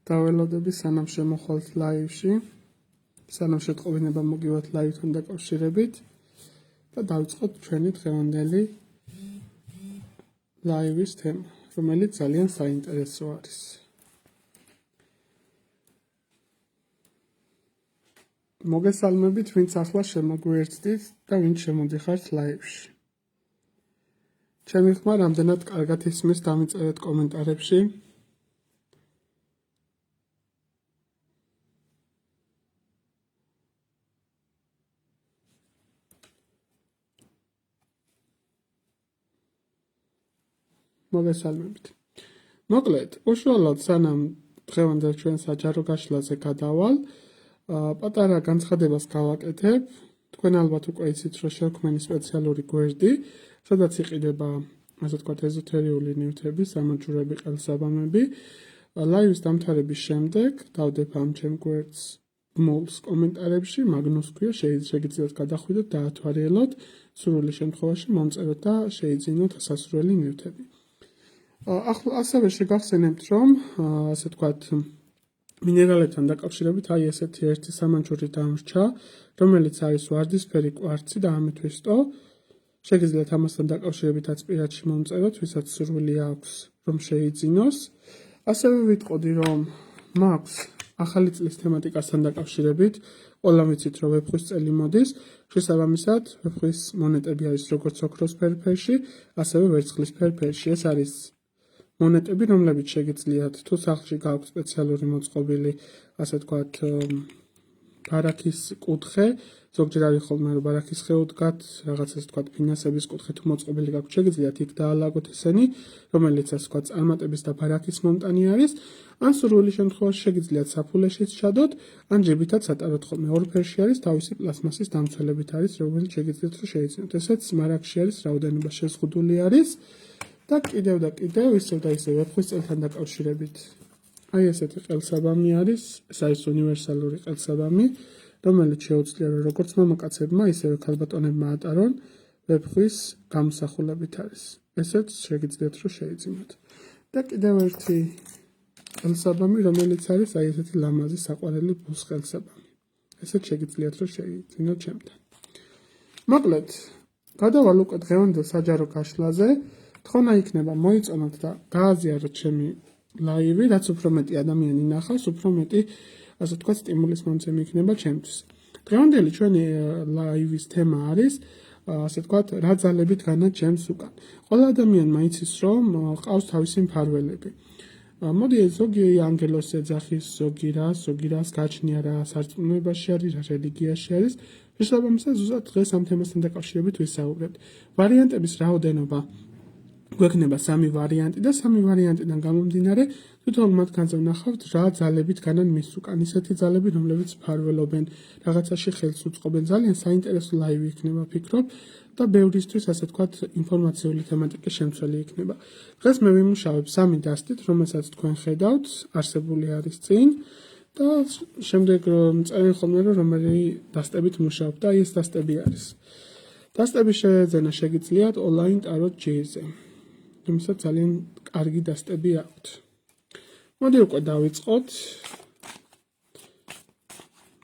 დაველოდები სანამ შემოხვალთ ლაივში, სანამ შეტყობინება მოგივათ ლაივთან დაკავშირებით და დავიწყოთ ჩვენი დღევანდელი ლაივის თემა, რომელიც ძალიან საინტერესო არის. მოგესალმებით, ვინც ახლა შემოგვიერთდით და ვინც შემოდიხართ ლაივში. ჩემი ხმა რამდენად კარგად ისმის, დამიწერეთ კომენტარებში. მოგესალმებით. მოკლედ, უშუალოდ სანამ დღევანდელ ჩვენ საჯარო გაშლაზე გადავალ, პატარა განცხადებას გავაკეთებ. თქვენ ალბათ უკვე იცით, რომ შევქმენი სპეციალური გვერდი, სადაც იყიდება, ასე ვთქვათ, ეზოთერიული ნივთები, სამაჯურები, ყელსაბამები. ლაივის დამთავრების შემდეგ დავდებ ამ ჩემ გვერდს ბმულს კომენტარებში, მაგნუს ქვია, შეგიძლიათ გადახვიდეთ, დაათვალიეროთ, სრული შემთხვევაში მომწეროთ და შეიძინოთ სასურველი ნივთები. ასევე შეგახსენებთ, რომ ასე ვთქვათ, მინერალებთან დაკავშირებით აი ესეთი ერთი სამაჯური დამრჩა, რომელიც არის ვარდისფერი კვარცი და ამეთვისტო. შეგიძლიათ ამასთან დაკავშირებითაც პირადში მომწეროთ, ვისაც სურვილი აქვს, რომ შეიძინოს. ასევე ვიტყოდი, რომ მაქვს ახალი წლის თემატიკასთან დაკავშირებით, ყველა ვიცით, რომ ვეფხვის წელი მოდის, შესაბამისად, ვეფხვის მონეტები არის როგორც ოქროს ფერფერში, ასევე ვერცხლის ფერფერში. ეს არის მონეტები, რომლებიც შეგიძლიათ, თუ სახლში გააქვთ სპეციალური მოწყობილი, ასე ვთქვათ, ბარაქის კუთხე, ზოგჯერ არის ხოლმე რომ ბარაქის ხე უდგათ, რაღაც ასე ვთქვათ, ფინანსების კუთხე თუ მოწყობილი გაქვთ, შეგიძლიათ იქ დაალაგოთ ესენი, რომელიც ასე ვთქვათ, წარმატების და ბარაქის მომტანი არის, ან სრული შემთხვევაში შეგიძლიათ საფულეშიც ჩადოთ, ან ჯებითაც ატაროთ ხოლმე. ორ ფერში არის, თავისი პლასმასის დამცველებით არის, რომელიც შეგიძლიათ რომ შეიძინოთ. ესეც მარაგში არის, რაოდენობა შეზღუდული არის. და კიდევ ისევ და ისევ ვეფხვის წელთან დაკავშირებით. აი ესეთი ყელსაბამი არის, ეს არის უნივერსალური ყელსაბამი, რომელიც შეუძლია რომ როგორც მამაკაცებმა, ისევე ქალბატონებმა ატარონ, ვეფხვის გამოსახულებით არის. ესეც შეგიძლიათ რომ შეიძინოთ. და კიდევ ერთი ყელსაბამი, რომელიც არის აი ესეთი ლამაზი საყვარელი ბუს ყელსაბამი. ესეც შეგიძლიათ რომ შეიძინოთ ჩემთან. მოკლედ, გადავალ უკვე დღევანდელ საჯარო გაშლაზე. თხოვნა იქნება მოიწონოთ და გააზიაროთ ჩემი ლაივი, რაც უფრო მეტი ადამიანი ნახავს, უფრო მეტი, ასე ვთქვათ, სტიმულის მომცემი იქნება ჩემთვის. დღევანდელი ჩვენი ლაივის თემა არის, ასე ვთქვათ, რა ძალებით განა ჩემს უკან. ყველა ადამიანმა იცის, რომ ყავს თავისი მფარველები. მოდი ზოგი ანგელოს ეძახის, ზოგი რას გაჩნია, რა სარწმუნოებაში არის, რა რელიგიაში არის. შესაბამისად, ზუსტად დღეს ამ თემასთან დაკავშირებით ვისაუბრებთ. ვარიანტების რაოდენობა გვექნება 3 ვარიანტი და 3 ვარიანტიდან გამომდინარე თითოეულ მათგანზე ვნახავთ რა ძალებით განან მის უკან. ისეთი ძალები, რომლებიც მფარველობენ, რაღაცაში ხელს უწყობენ. ძალიან საინტერესო ლაივი იქნება, ვფიქრობ და ბევრისთვის, ასე ვთქვათ, ინფორმაციული თემატიკის შემცველი იქნება. დღეს მე ვიმუშავებ 3 დასტით, რომელსაც თქვენ ხედავთ, არსებული არის წინ და შემდეგ წერენ ხოლმე, რომ რომელი დასტებით მუშაობ და ეს დასტები არის. დასტების შეძენა შეგიძლიათ ონლაინ ტაროტ ჯირზე. რომელსაც ძალიან კარგი დასტები აქვთ. მოდი უკვე დავიწყოთ.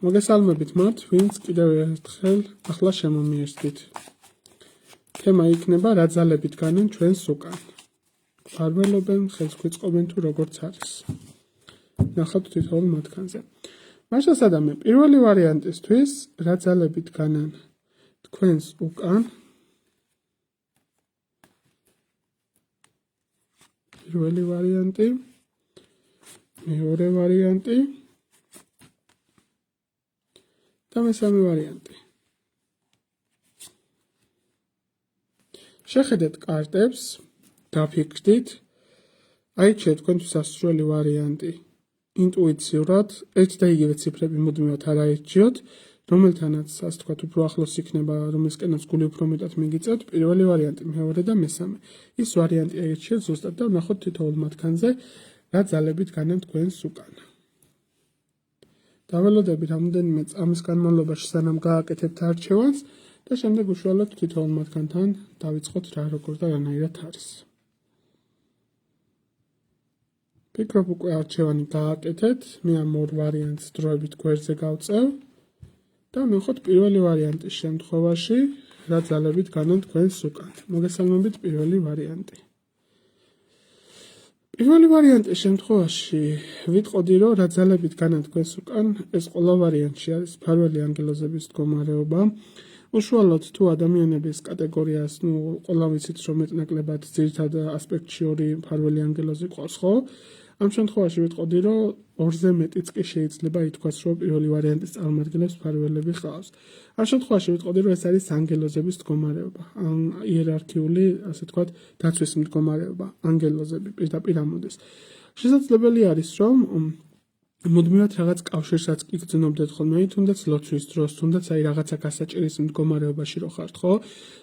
მოგესალმებით მათ, ვინც კიდევ ერთხელ ახლა შემომიერთდით. თემა იქნება რა ძალებით განენ ჩვენს უკან. მფარველობენ, ხელს გვიწყობენ თუ როგორც არის. ნახავთ თითოეულ მათგანზე. მაშინ სადამე პირველი ვარიანტისთვის რა ძალებით განენ თქვენს უკან. პირველი ვარიანტი, მეორე ვარიანტი და მესამე ვარიანტი. შეხედეთ კარტებს, დაფიქრდით, აიჩიეთ თქვენთვის სასურველი ვარიანტი. ინტუიციურად, ერთი და იგივე ციფრები მუდმივად არ აირჩიოთ, რომელთანაც, ასე ვთქვათ, უფრო ახლოს იქნება, რომელსკენაც გული უფრო მეტად მიგიწევთ, პირველი ვარიანტი, მეორე და მესამე. ის ვარიანტი აირჩიეთ ზუსტად და ვნახოთ თითოეულ მათგანზე რა ძალებით გაnen თქვენს უკან. დაველოდებით რამოდენიმე წამის განმავლობაში სანამ გააკეთებთ არჩევანს და შემდეგ უშუალოდ თითოეულ მათგანთან დავიწყოთ რა როგორ და რანაირად არის. ფიქრობ უკვე არჩევანი გააკეთეთ, მე ამ ორ ვარიანტს დროებით გვერდზე გავწევ და მივხვდით პირველი ვარიანტის შემთხვევაში რა ძალებით განან თქვენს უკან. მოგესალმებით პირველი ვარიანტი. პირველი ვარიანტის შემთხვევაში ვიტყოდი, რომ რა ძალებით განან თქვენს უკან, ეს ყველა ვარიანტში არის მფარველი ანგელოზების მდგომარეობა. უშუალოდ თუ ადამიანების კატეგორიას, ყველა ვიცით, რომ მეტნაკლებად ძირითად ასპექტში ორი მფარველი ანგელოზი ყავს, ხო? ამ შემთხვევაში ვიტყოდი, რომ ორზე მეტიც კი შეიძლება ითქვას, რომ პირველი ვარიანტის წარმომადგენლებს მფარველები ჰყავს. ამ შემთხვევაში ვიტყოდი, რომ ეს არის ანგელოზების მდგომარეობა, იერარქიული, ასე ვთქვათ, დაცვის მდგომარეობა, ანგელოზები პირდაპირ ამოდის. შესაძლებელი არის, რომ მუდმივად რაღაც კავშირსაც კი გძნობდეთ ხოლმე, თუნდაც ლოცვის დროს, თუნდაც რაღაცა გასაჭირის მდგომარეობაში რო ხართ, ხო?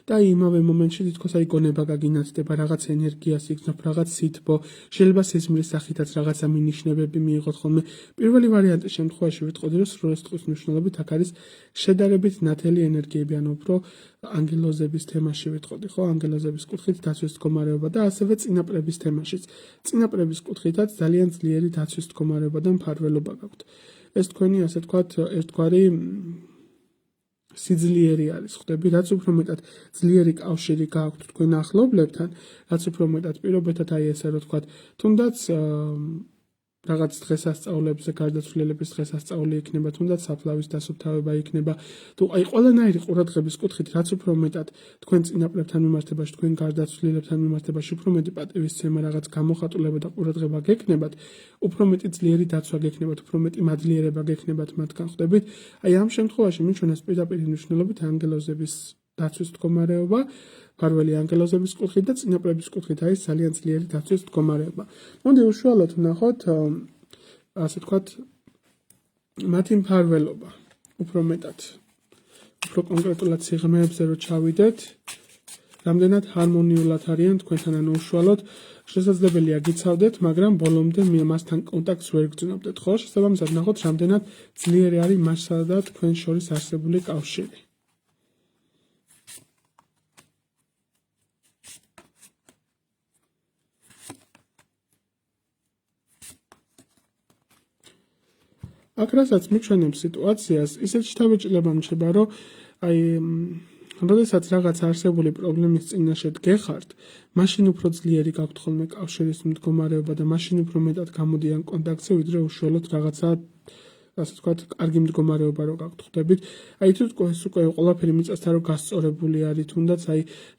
და იმავე მომენტში თითქოს გონება გაგინათდება, რაღაც ენერგიას იგრძნობ, რაღაც სითბო, შეიძლება სიზმრის სახითაც რაღაცა მინიშნებები მიიღოთ ხოლმე. პირველი ვარიანტის შემთხვევაში ვიტყოდი, რომ სრულად წყვის მნიშვნელობით აქ არის შედარებით ნათელი ენერგიები, ანუ უფრო ანგელოზების თემაში ვიტყოდი, ხო? ანგელოზების კუთხით დაცვის მდგომარეობა და ასევე წინაპრების თემაშიც. წინაპრების კუთხითაც ძალიან ძლიერი დაცვის მდგომარეობა და მფარველობა გაქვთ. ეს თქვენი, ასე ვთქვათ, ერთგვარი სიძლიერი არის, ხვდები, რაც უფრო მეტად ძლიერი კავშირი გააქვთ თქვენ ახლობლებთან, რაც უფრო მეტად პირობითად ესე რომ ვთქვათ, თუნდაც რაღაც დღესასწაულებზე გარდაცვლილების დღესასწაული იქნება, თუნდაც საფლავის დასუფთავება იქნება, თუ ყველანაირი ყურადღების კუთხით, რაც უფრო მეტად თქვენ წინაპრებთან მიმართებაში, თქვენ გარდაცვლილებთან მიმართებაში უფრო მეტი პატივისცემა, რაღაც გამოხატულება და ყურადღება გექნებათ, უფრო მეტი ძლიერი დაცვა გექნებათ, უფრო მეტი მადლიერება გექნებათ მათგან, ხვდებით? ამ შემთხვევაში მიჩვენეს პირდაპირ მნიშვნელობით ანგელოზების დაცვის მდგომარეობა, მფარველი ანგელოზების კუთხით და წინაპრების კუთხით არის ძალიან ძლიერი დაცვის მდგომარეობა. მოდი უშუალოდ ვნახოთ, ასე ვთქვათ, მათი მფარველობა, უფრო მეტად, უფრო კონკრეტულად სიღრმეებზე რო ჩავიდეთ, რამდენად ჰარმონიულად არიან თქვენთან, ანუ უშუალოდ შესაძლებელია გიცავდეთ, მაგრამ ბოლომდე მასთან კონტაქტს ვერ გრძნობდეთ, ხო? შესაბამისად ვნახოთ, რამდენად ძლიერი არის მასსა და თქვენ შორის არსებული კავშირი. აქ რასაც მიჩვენებს სიტუაციას, ისეთ შთაბეჭდილება მრჩება, რომ როდესაც რაღაც არსებული პრობლემის წინაშე გეხართ, მაშინ უფრო ძლიერი გაქვთ ხოლმე კავშირის მდგომარეობა და მაშინ უფრო მეტად გამოდიან კონტაქტზე, ვიდრე უშუალოდ რაღაცა, ასე ვთქვათ, კარგი მდგომარეობა რო გაქვთ, ხვდებით? თუ ეს უკვე ყველაფერი მიწასთან რო გასწორებული არის, თუნდაც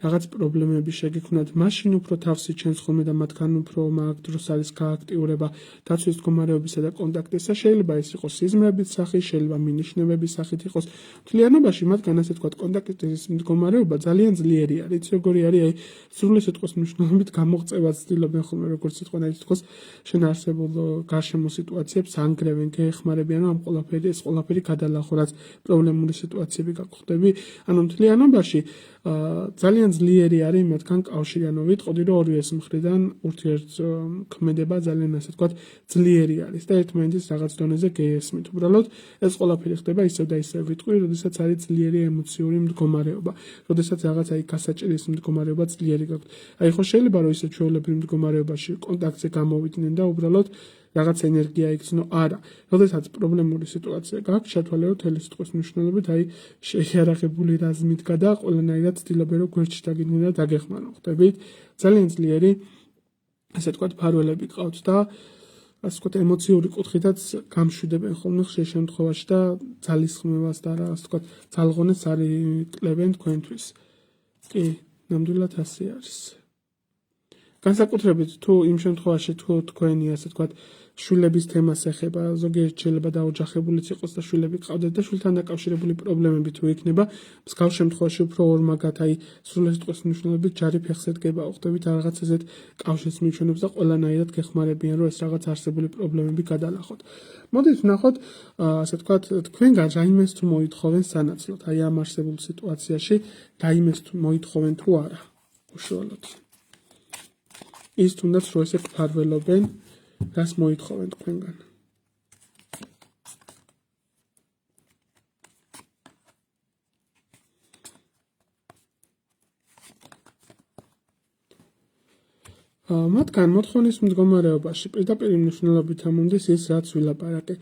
რაღაც პრობლემები შეგექმნათ, მაშინ უფრო თავს იჩენს ხოლმე და მათგან უფრო მაგ დროს არის გააქტიურება დაცვის მდგომარეობისა და კონტაქტისა. შეიძლება ეს იყოს სიზმრების სახით, შეიძლება მინიშნებების სახით იყოს. მთლიანობაში მათგან, ასე ვთქვათ, კონტაქტის მდგომარეობა ძალიან ძლიერი არის. იცი როგორი არის, სრული სიტყვის მნიშვნელობით გამოღწევას ცდილობენ ხოლმე, როგორც სიტყვანაირ თითქოს შენ არსებულ გარშემო სიტუაციებს ანგრევენ, გეეხმარებიან, ამ ყველაფერი გადალახო, რაც პრობლემური სიტუაციები გაგვხდები. ანუ მთლიანობაში ძალიან ძლიერი არის მათგან კავშირი, ანუ ვიტყოდი, რომ ორივეს მხრიდან ურთიერთქმედება ძალიან, ასე ვთქვათ, ძლიერი არის და ერთმანეთის რაღაც დონეზე გეესმით. უბრალოდ ეს ყველაფერი ხდება ისევ და ისევ ვიტყვი, როდესაც არის ძლიერი ემოციური მდგომარეობა, როდესაც რაღაც გასაჭირის მდგომარეობა ძლიერი გაქვთ. ხო შეიძლება რომ ისე ჩვეულებრივ მდგომარეობაში კონტაქტზე გამოვიდნენ და უბრალოდ რაღაც ენერგია იქცნო, არა. როდესაც პრობლემური სიტუაცია გაქვთ, ჩათვალე რომ თელი სიტყვის მნიშვნელობით შეიარაღებული რაზმით გადა, ყველანაირად ცდილობენ რომ გვერდში დაგიდნენ და დაგეხმარონ, ხვდებით? ძალიან ძლიერი, ასე ვთქვათ, მფარველები ყავთ და ასე ვთქვათ, ემოციური კუთხითაც გამშვიდებენ ხოლმე ხშირ შემთხვევაში და ძალისხმევას და რა, ასე ვთქვათ, ძალღონეს არ იკლებენ თქვენთვის. კი, ნამდვილად ასე არის. განსაკუთრებით თუ იმ შემთხვევაში თუ თქვენი, ასე ვთქვათ, შვილების თემას ეხება, ზოგიერთ შეიძლება დაოჯახებულიც იყოს და შვილები ყავდეთ და შვილთან დაკავშირებული პრობლემები თუ იქნება, მსგავს შემთხვევაში უფრო ორმაგად, სრული სიტყვის მნიშვნელობით ჯარი ფეხზე დგება, ხვდებით, რაღაც ესეთ კავშირს მიჩვენებს და ყველანაირად გეხმარებიან, რომ ეს რაღაც არსებული პრობლემები გადალახოთ. მოდით ვნახოთ, ასე ვთქვათ, თქვენგან რაიმეს თუ მოითხოვენ სანაცვლოდ, ამ არსებულ სიტუაციაში რაიმეს თუ მოითხოვენ თუ არა, უშუალოდ. ის თუნდაც რო ესე გფარველობენ, რას მოითხოვენ თქვენგან. მათგან მოთხოვნის მდგომარეობაში პირდაპირ მნიშვნელობით ამუნდის ის, რაც ვილაპარაკე,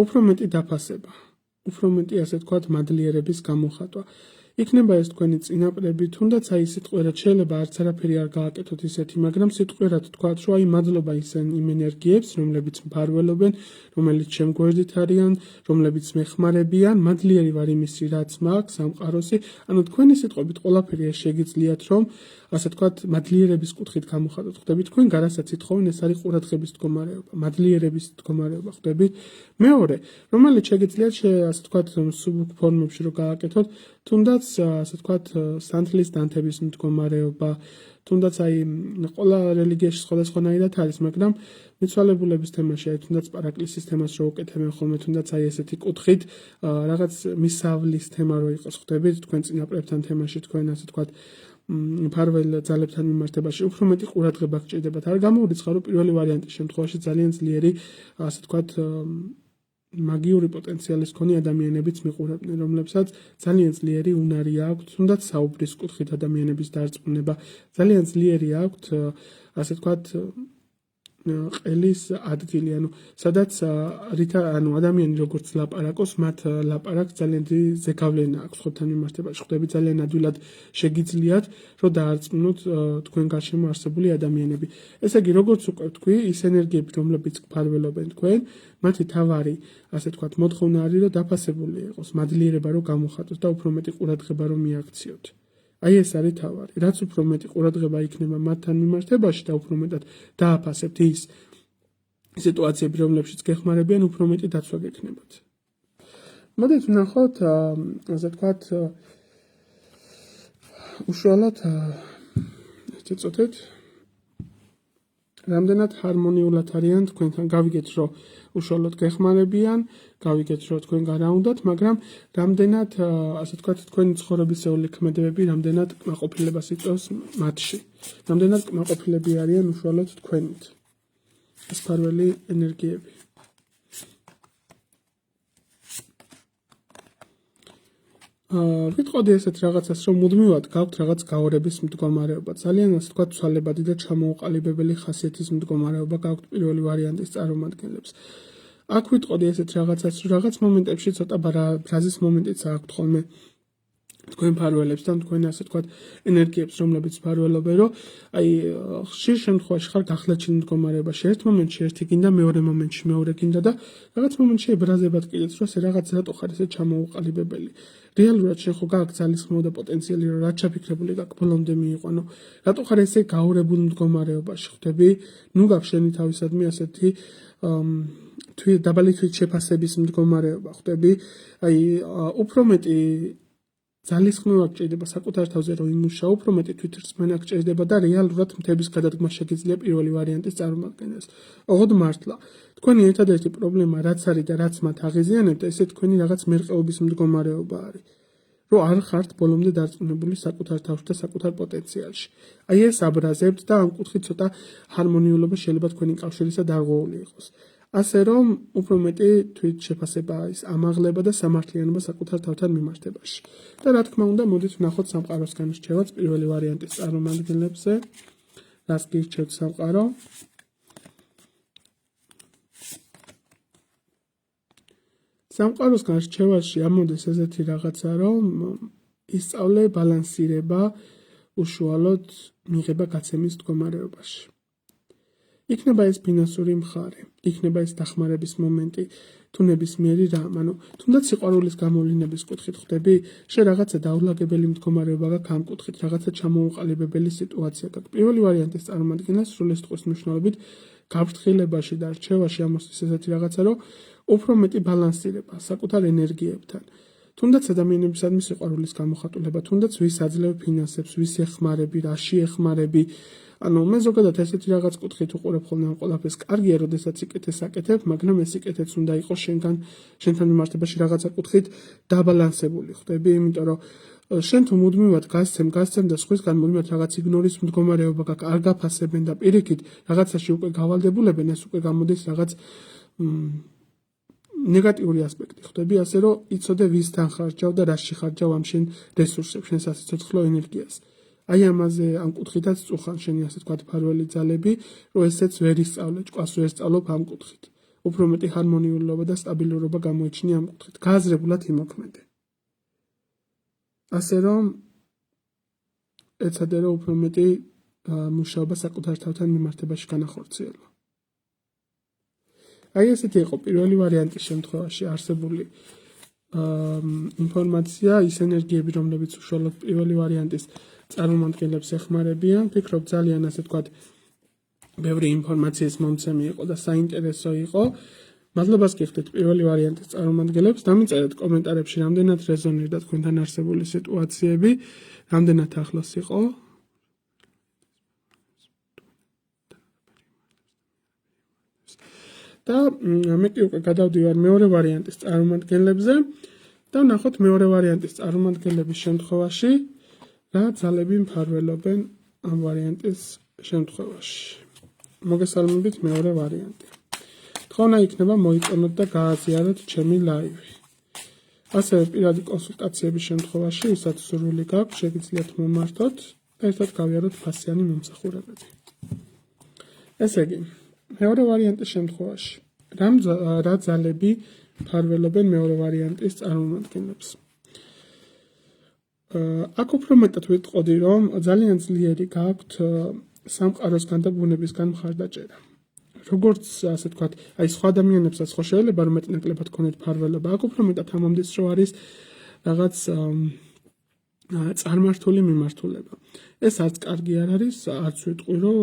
უფრო მეტი დაფასება, უფრო მეტი ასე თქვათ მადლიერების გამოხატვა. იქნება ეს თქვენი წინაპრები, თუნდაც აი სიტყვერად შეიძლება არც არაფერი არ გააკეთოთ ისეთი, მაგრამ სიტყვერად თქვათ, რომ აი მადლობა იმ ენერგიებს, რომლებიც მფარველობენ, რომელიც შემგვერდით არიან, რომლებიც მეხმარებიან, მადლიერი ვარ იმისი, რაც მაქვს, სამყაროსი, ანუ თქვენი სიტყვებით ყველაფერი ეს შეგიძლიათ, რომ ასე თქვათ, მადლიერების კუთხით გამოხატოთ. ხვდებით, თქვენ გარასაც ითხოვენ, ეს არის ყურადღების მდგომარეობა, მადლიერების მდგომარეობა, ხვდებით. მეორე, რომელიც შეგიძლიათ ასე თქვათ, სუბუქ ფორმებში რო გააკეთოთ, თუნდაც ასე თქვათ, სანთლის დანთების მდგომარეობა, თუნდაც აი ყველა რელიგიაში სხვადასხვანაირად არის, მაგრამ მიცვალებულების თემაში აი თუნდაც პარაკლისის თემას რო უკეთებენ ხოლმე, თუნდაც აი ესეთი კუთხით რაღაც მისავლის თემა რო იყოს, ხვდებით, თქვენ წინაპრებთან თემაში, თქვენ ასე თქვათ მფარველ ძალებთან მიმართებაში უფრო მეტი ყურადღება გჭირდებათ. არ გამოურიცხა, რომ პირველი ვარიანტის შემთხვევაში ძალიან ძლიერი ასე თქვათ მაგიური პოტენციალის მქონე ადამიანებიც მიყურებდნენ, რომლებსაც ძალიან ძლიერი უნარი აქვთ, თუნდაც საუბრის კუთხით ადამიანების დარწმუნება, ძალიან ძლიერი აქვთ, ასე თქვათ, ყელის ადგილი, ანუ სადაც ადამიანი როგორც ლაპარაკობს, მათ ლაპარაკს ძალიან დიდი ზეგავლენა აქვს ხოთთან მიმართებაში. ხვდები, ძალიან ადვილად შეგიძლიათ, რომ დაარწმუნოთ თქვენ გარშემო არსებული ადამიანები. ესე იგი, როგორც უკვე ვთქვი, ის ენერგიები, რომლებიც გფარველობენ თქვენ, მათი თავარი, ასე თქვათ, მოთხოვნა არის, რომ დაფასებული იყოს, მადლიერება რომ გამოხატოთ და უფრო მეტი ყურადღება რომ მიაქციოთ. აი ეს არის თავარი. რაც უფრო მეტი ყურადღება იქნება მათთან მიმართებაში და უფრო მეტად დააფასებთ ის სიტუაციები, რომლებშიც გეხმარებიან, უფრო მეტი დაცვა გექნებათ. მოდით ვნახოთ, ასე თქვათ, უშუალოდ ეცოთეთ, რამდენად ჰარმონიულად არიან თქვენთან. გავიგეთ, რომ უშუალოდ გეხმარებიან, გავიგეთ, რომ თქვენ გარაუნდათ, მაგრამ რამდენად, ასე თქვათ, თქვენი ცხოვრებისეული ქმედებები, რამდენად კმაყოფილებას იწვევს მათში. რამდენად კმაყოფილები არიან უშუალოდ თქვენით. ეს ფარველი ენერგიები. ვიტყოდი ესეთ რაღაცას, რომ მუდმივად გაქვთ რაღაც გაორების მდგომარეობა. ძალიან ასე თქვათ, ცვალებადი და ჩამოუყალიბებელი ხასიათის მდგომარეობა გაქვთ პირველი ვარიანტის წარმომადგენლებს. აქ ვიტყოდი ესეთ რაღაცას, რომ რაღაც მომენტებში ცოტა ბრაზის მომენტიც აქვთ ხოლმე თქვენ ფარველებს და თქვენ ასე თქვათ ენერგიებს, რომლებიც ფარველობენ, რომ აი ხშირ შემთხვევაში ხარ გახლეჩილ მდგომარეობაში. ერთ მომენტში ერთი გინდა, მეორე მომენტში მეორე გინდა და რაღაც მომენტში ებრაზებად კიდეც, რომ ეს რაღაც რატო ხარ ესე ჩამოუყალიბებელი. რეალურად შენ ხო გააქვს ძალისხმევა და პოტენციალი, რომ რაც ჩაფიქრებული გაქვს ბოლომდე მიიყვანო. რატო ხარ ესე გაურებულ მდგომარეობაში, ხვდები? ნუ გაქვს შენი თავისადმი ასეთი დაბალი თვით შეფასების მდგომარეობა, ხვდები? აი უფრო მეტი ძალისხმევა გჭირდება საკუთარ თავზე რომ იმუშაო, უფრო მეტი თვითრწმენა გჭირდება და რეალურად მთების გადადგმა შეგიძლია პირველი ვარიანტის წარმომადგენელს. ოღონდ მართლა, თქვენი ერთადერთი პრობლემა რაც არის და რაც მათ აღიზიანებთ, ესე თქვენი რაღაც მერყეობის მდგომარეობა არის. რომ არ ხართ ბოლომდე დარწმუნებული საკუთარ თავში და საკუთარ პოტენციალში. აი ეს აბრაზებთ და ამ კუთხით ცოტა ჰარმონიულობა შეიძლება თქვენი კავშირისა დარღვეული იყოს. ასე რომ უფრო მეტი თვით შეფასება ის ამაღლება და სამართლიანობა საკუთარ თავთან მიმართებაში. და რა თქმა უნდა, მოდით ვნახოთ სამყაროსგან რჩევაც პირველი ვარიანტის წარმომადგენლებზე. რას გირჩევთ სამყარო? სამყაროსგან რჩევაში ამოდის ესეთი რაღაცა, რომ ისწავლე ბალანსირება უშუალოდ მიღება გაცემის მდგომარეობაში. იქნება ეს ფინანსური მხარე, იქნება ეს დახმარების მომენტი, თუ ნებისმიერი რამ, ანუ თუნდაც სიყვარულის გამოვლინების კუთხით ხვდები, შე რაღაცა დაულაგებელი მდგომარეობა გაქვს ამ კუთხით, რაღაცა ჩამოუყალიბებელი სიტუაცია გაქვს. პირველი ვარიანტის წარმომადგენელს სრული სიტყვის მნიშვნელობით გაფრთხილებაში და რჩევაში ამოსდის ესეთი რაღაცა, რომ უფრო მეტი ბალანსირება საკუთარ ენერგიებთან. თუნდაც ადამიანებისადმი სიყვარულის გამოხატულება, თუნდაც ვის აძლევ ფინანსებს, ვის ეხმარები, რაში ეხმარები. ანუ მე ზოგადად ესეთი რაღაც კუთხით უყურებ ხოლმე ამ ყველაფერს. კარგია, როდესაც სიკეთეს აკეთებ, მაგრამ ეს სიკეთეც უნდა იყოს შენთან მიმართებაში რაღაცა კუთხით დაბალანსებული, ხვდები? იმიტომ რომ შენ თუ მუდმივად გასცემ და სხვისგან მუდმივად რაღაც იგნორის მდგომარეობა გაქვს, არ გაფასებენ და პირიქით რაღაცაში უკვე გავალდებულებენ, ეს უკვე გამოდის რაღაც ნეგატიური ასპექტი, ხვდები? ასე რომ იცოდე ვისთან ხარჯავ და რაში ხარჯავ ამ შენ რესურსებს, შენ სასიცოცხლო ენერგიას. აი ამაზე ამ კუთხითაც წუხან შენი ასე თქვა ფარველი ძალები, რომ ესეც ვერ ისწავლე, ჭკუას ვერ სწავლობ ამ კუთხით. უფრო მეტი ჰარმონიულობა და სტაბილურობა გამოიჩინე ამ კუთხით. გააზრებულად იმოქმედე. ასე რომ ეცადე რომ უფრო მეტი მუშაობა საკუთარ თავთან მიმართებაში განახორციელო. აი ესეთი იყო პირველი ვარიანტის შემთხვევაში არსებული ინფორმაცია, ის ენერგიები, რომლებიც უშუალოდ პირველი ვარიანტის წარმომადგენლებს ეხმარებიან, ვფიქრობ ძალიან ასე ვთქვათ, ბევრი ინფორმაციის მომცემი იყო და საინტერესო იყო. მადლობას გიხდით პირველი ვარიანტის წარმომადგენლებს, დამიწერეთ კომენტარებში, რამდენად რეზონირდა თქვენთან არსებული სიტუაციები, რამდენად ახლოს იყო. და მეტი უკვე გადავდივარ მეორე ვარიანტის წარმომადგენლებზე და ნახოთ მეორე ვარიანტის წარმომადგენლების შემთხვევაში რა ძალები მფარველობენ ამ ვარიანტის შემთხვევაში. მოგესალმებით მეორე ვარიანტი. თხოვნა იქნება მოიწონოთ და გააზიაროთ ჩემი ლაივი. ასევე პირადი კონსულტაციების შემთხვევაში, ვისაც სურვილი გაქვთ, შეგიძლიათ მომართოთ და ერთად გავიაროთ ფასიანი მომსახურებები. ესე იგი, მეორე ვარიანტის შემთხვევაში რა ძალები მფარველობენ მეორე ვარიანტის წარმომადგენლებს. აქ უფრო მეტად ვიტყოდი, რომ ძალიან ძლიერი გაქვთ სამყაროსგან და ბუნებისგან მხარდაჭერა. როგორც ასე ვთქვათ, აი სხვა ადამიანებსაც ხო შეიძლება რომ მეტნაკლებად ქონეთ მფარველობა, აქ უფრო მეტად ამომდის, რომ არის რაღაც წარმართული მიმართულება. ეს არც კარგი არ არის, არც ვიტყვი, რომ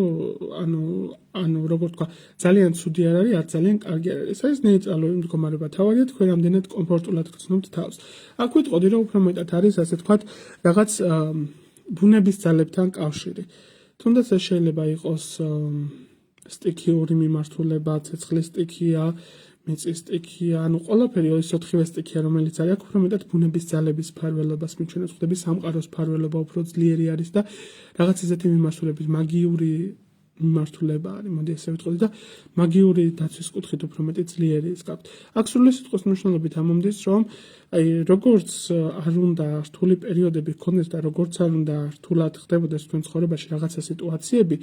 ანუ როგორ თქვა, ძალიან ცუდი არ არის, არც ძალიან კარგი არ არის. ეს არის ნეიტრალური მდგომარეობა. თავარია თქვენ რამდენად კომფორტულად გრძნობთ თავს. აქ ვიტყოდი, რომ უფრო მეტად არის ასე ვთქვათ, რაღაც ბუნების ძალებთან კავშირი. თუნდაც ეს შეიძლება იყოს სტიქიური მიმართულება, ცეცხლის სტიქია, მიწის სტიქია, ანუ ყველაფერი ის 4-ვე სტიქია, რომელიც არის, აქ უფრო მეტად ბუნების ძალების მფარველობას მიჩვენებს, ხდები სამყაროს მფარველობა უფრო ძლიერი არის და რაღაც ისეთი მიმართულებით მაგიური მიმართულება არის, მოდი ესე ვიტყოდი და მაგიური დაცვის კუთხით უფრო მეტი ძლიერი ის გაქვთ. აქ სრული სიტყვის მნიშვნელობით ამომდის, რომ აი როგორც არ უნდა რთული პერიოდები გქონდეს და როგორც არ უნდა რთულად ხდებოდეს თქვენ ცხოვრებაში რაღაცა სიტუაციები,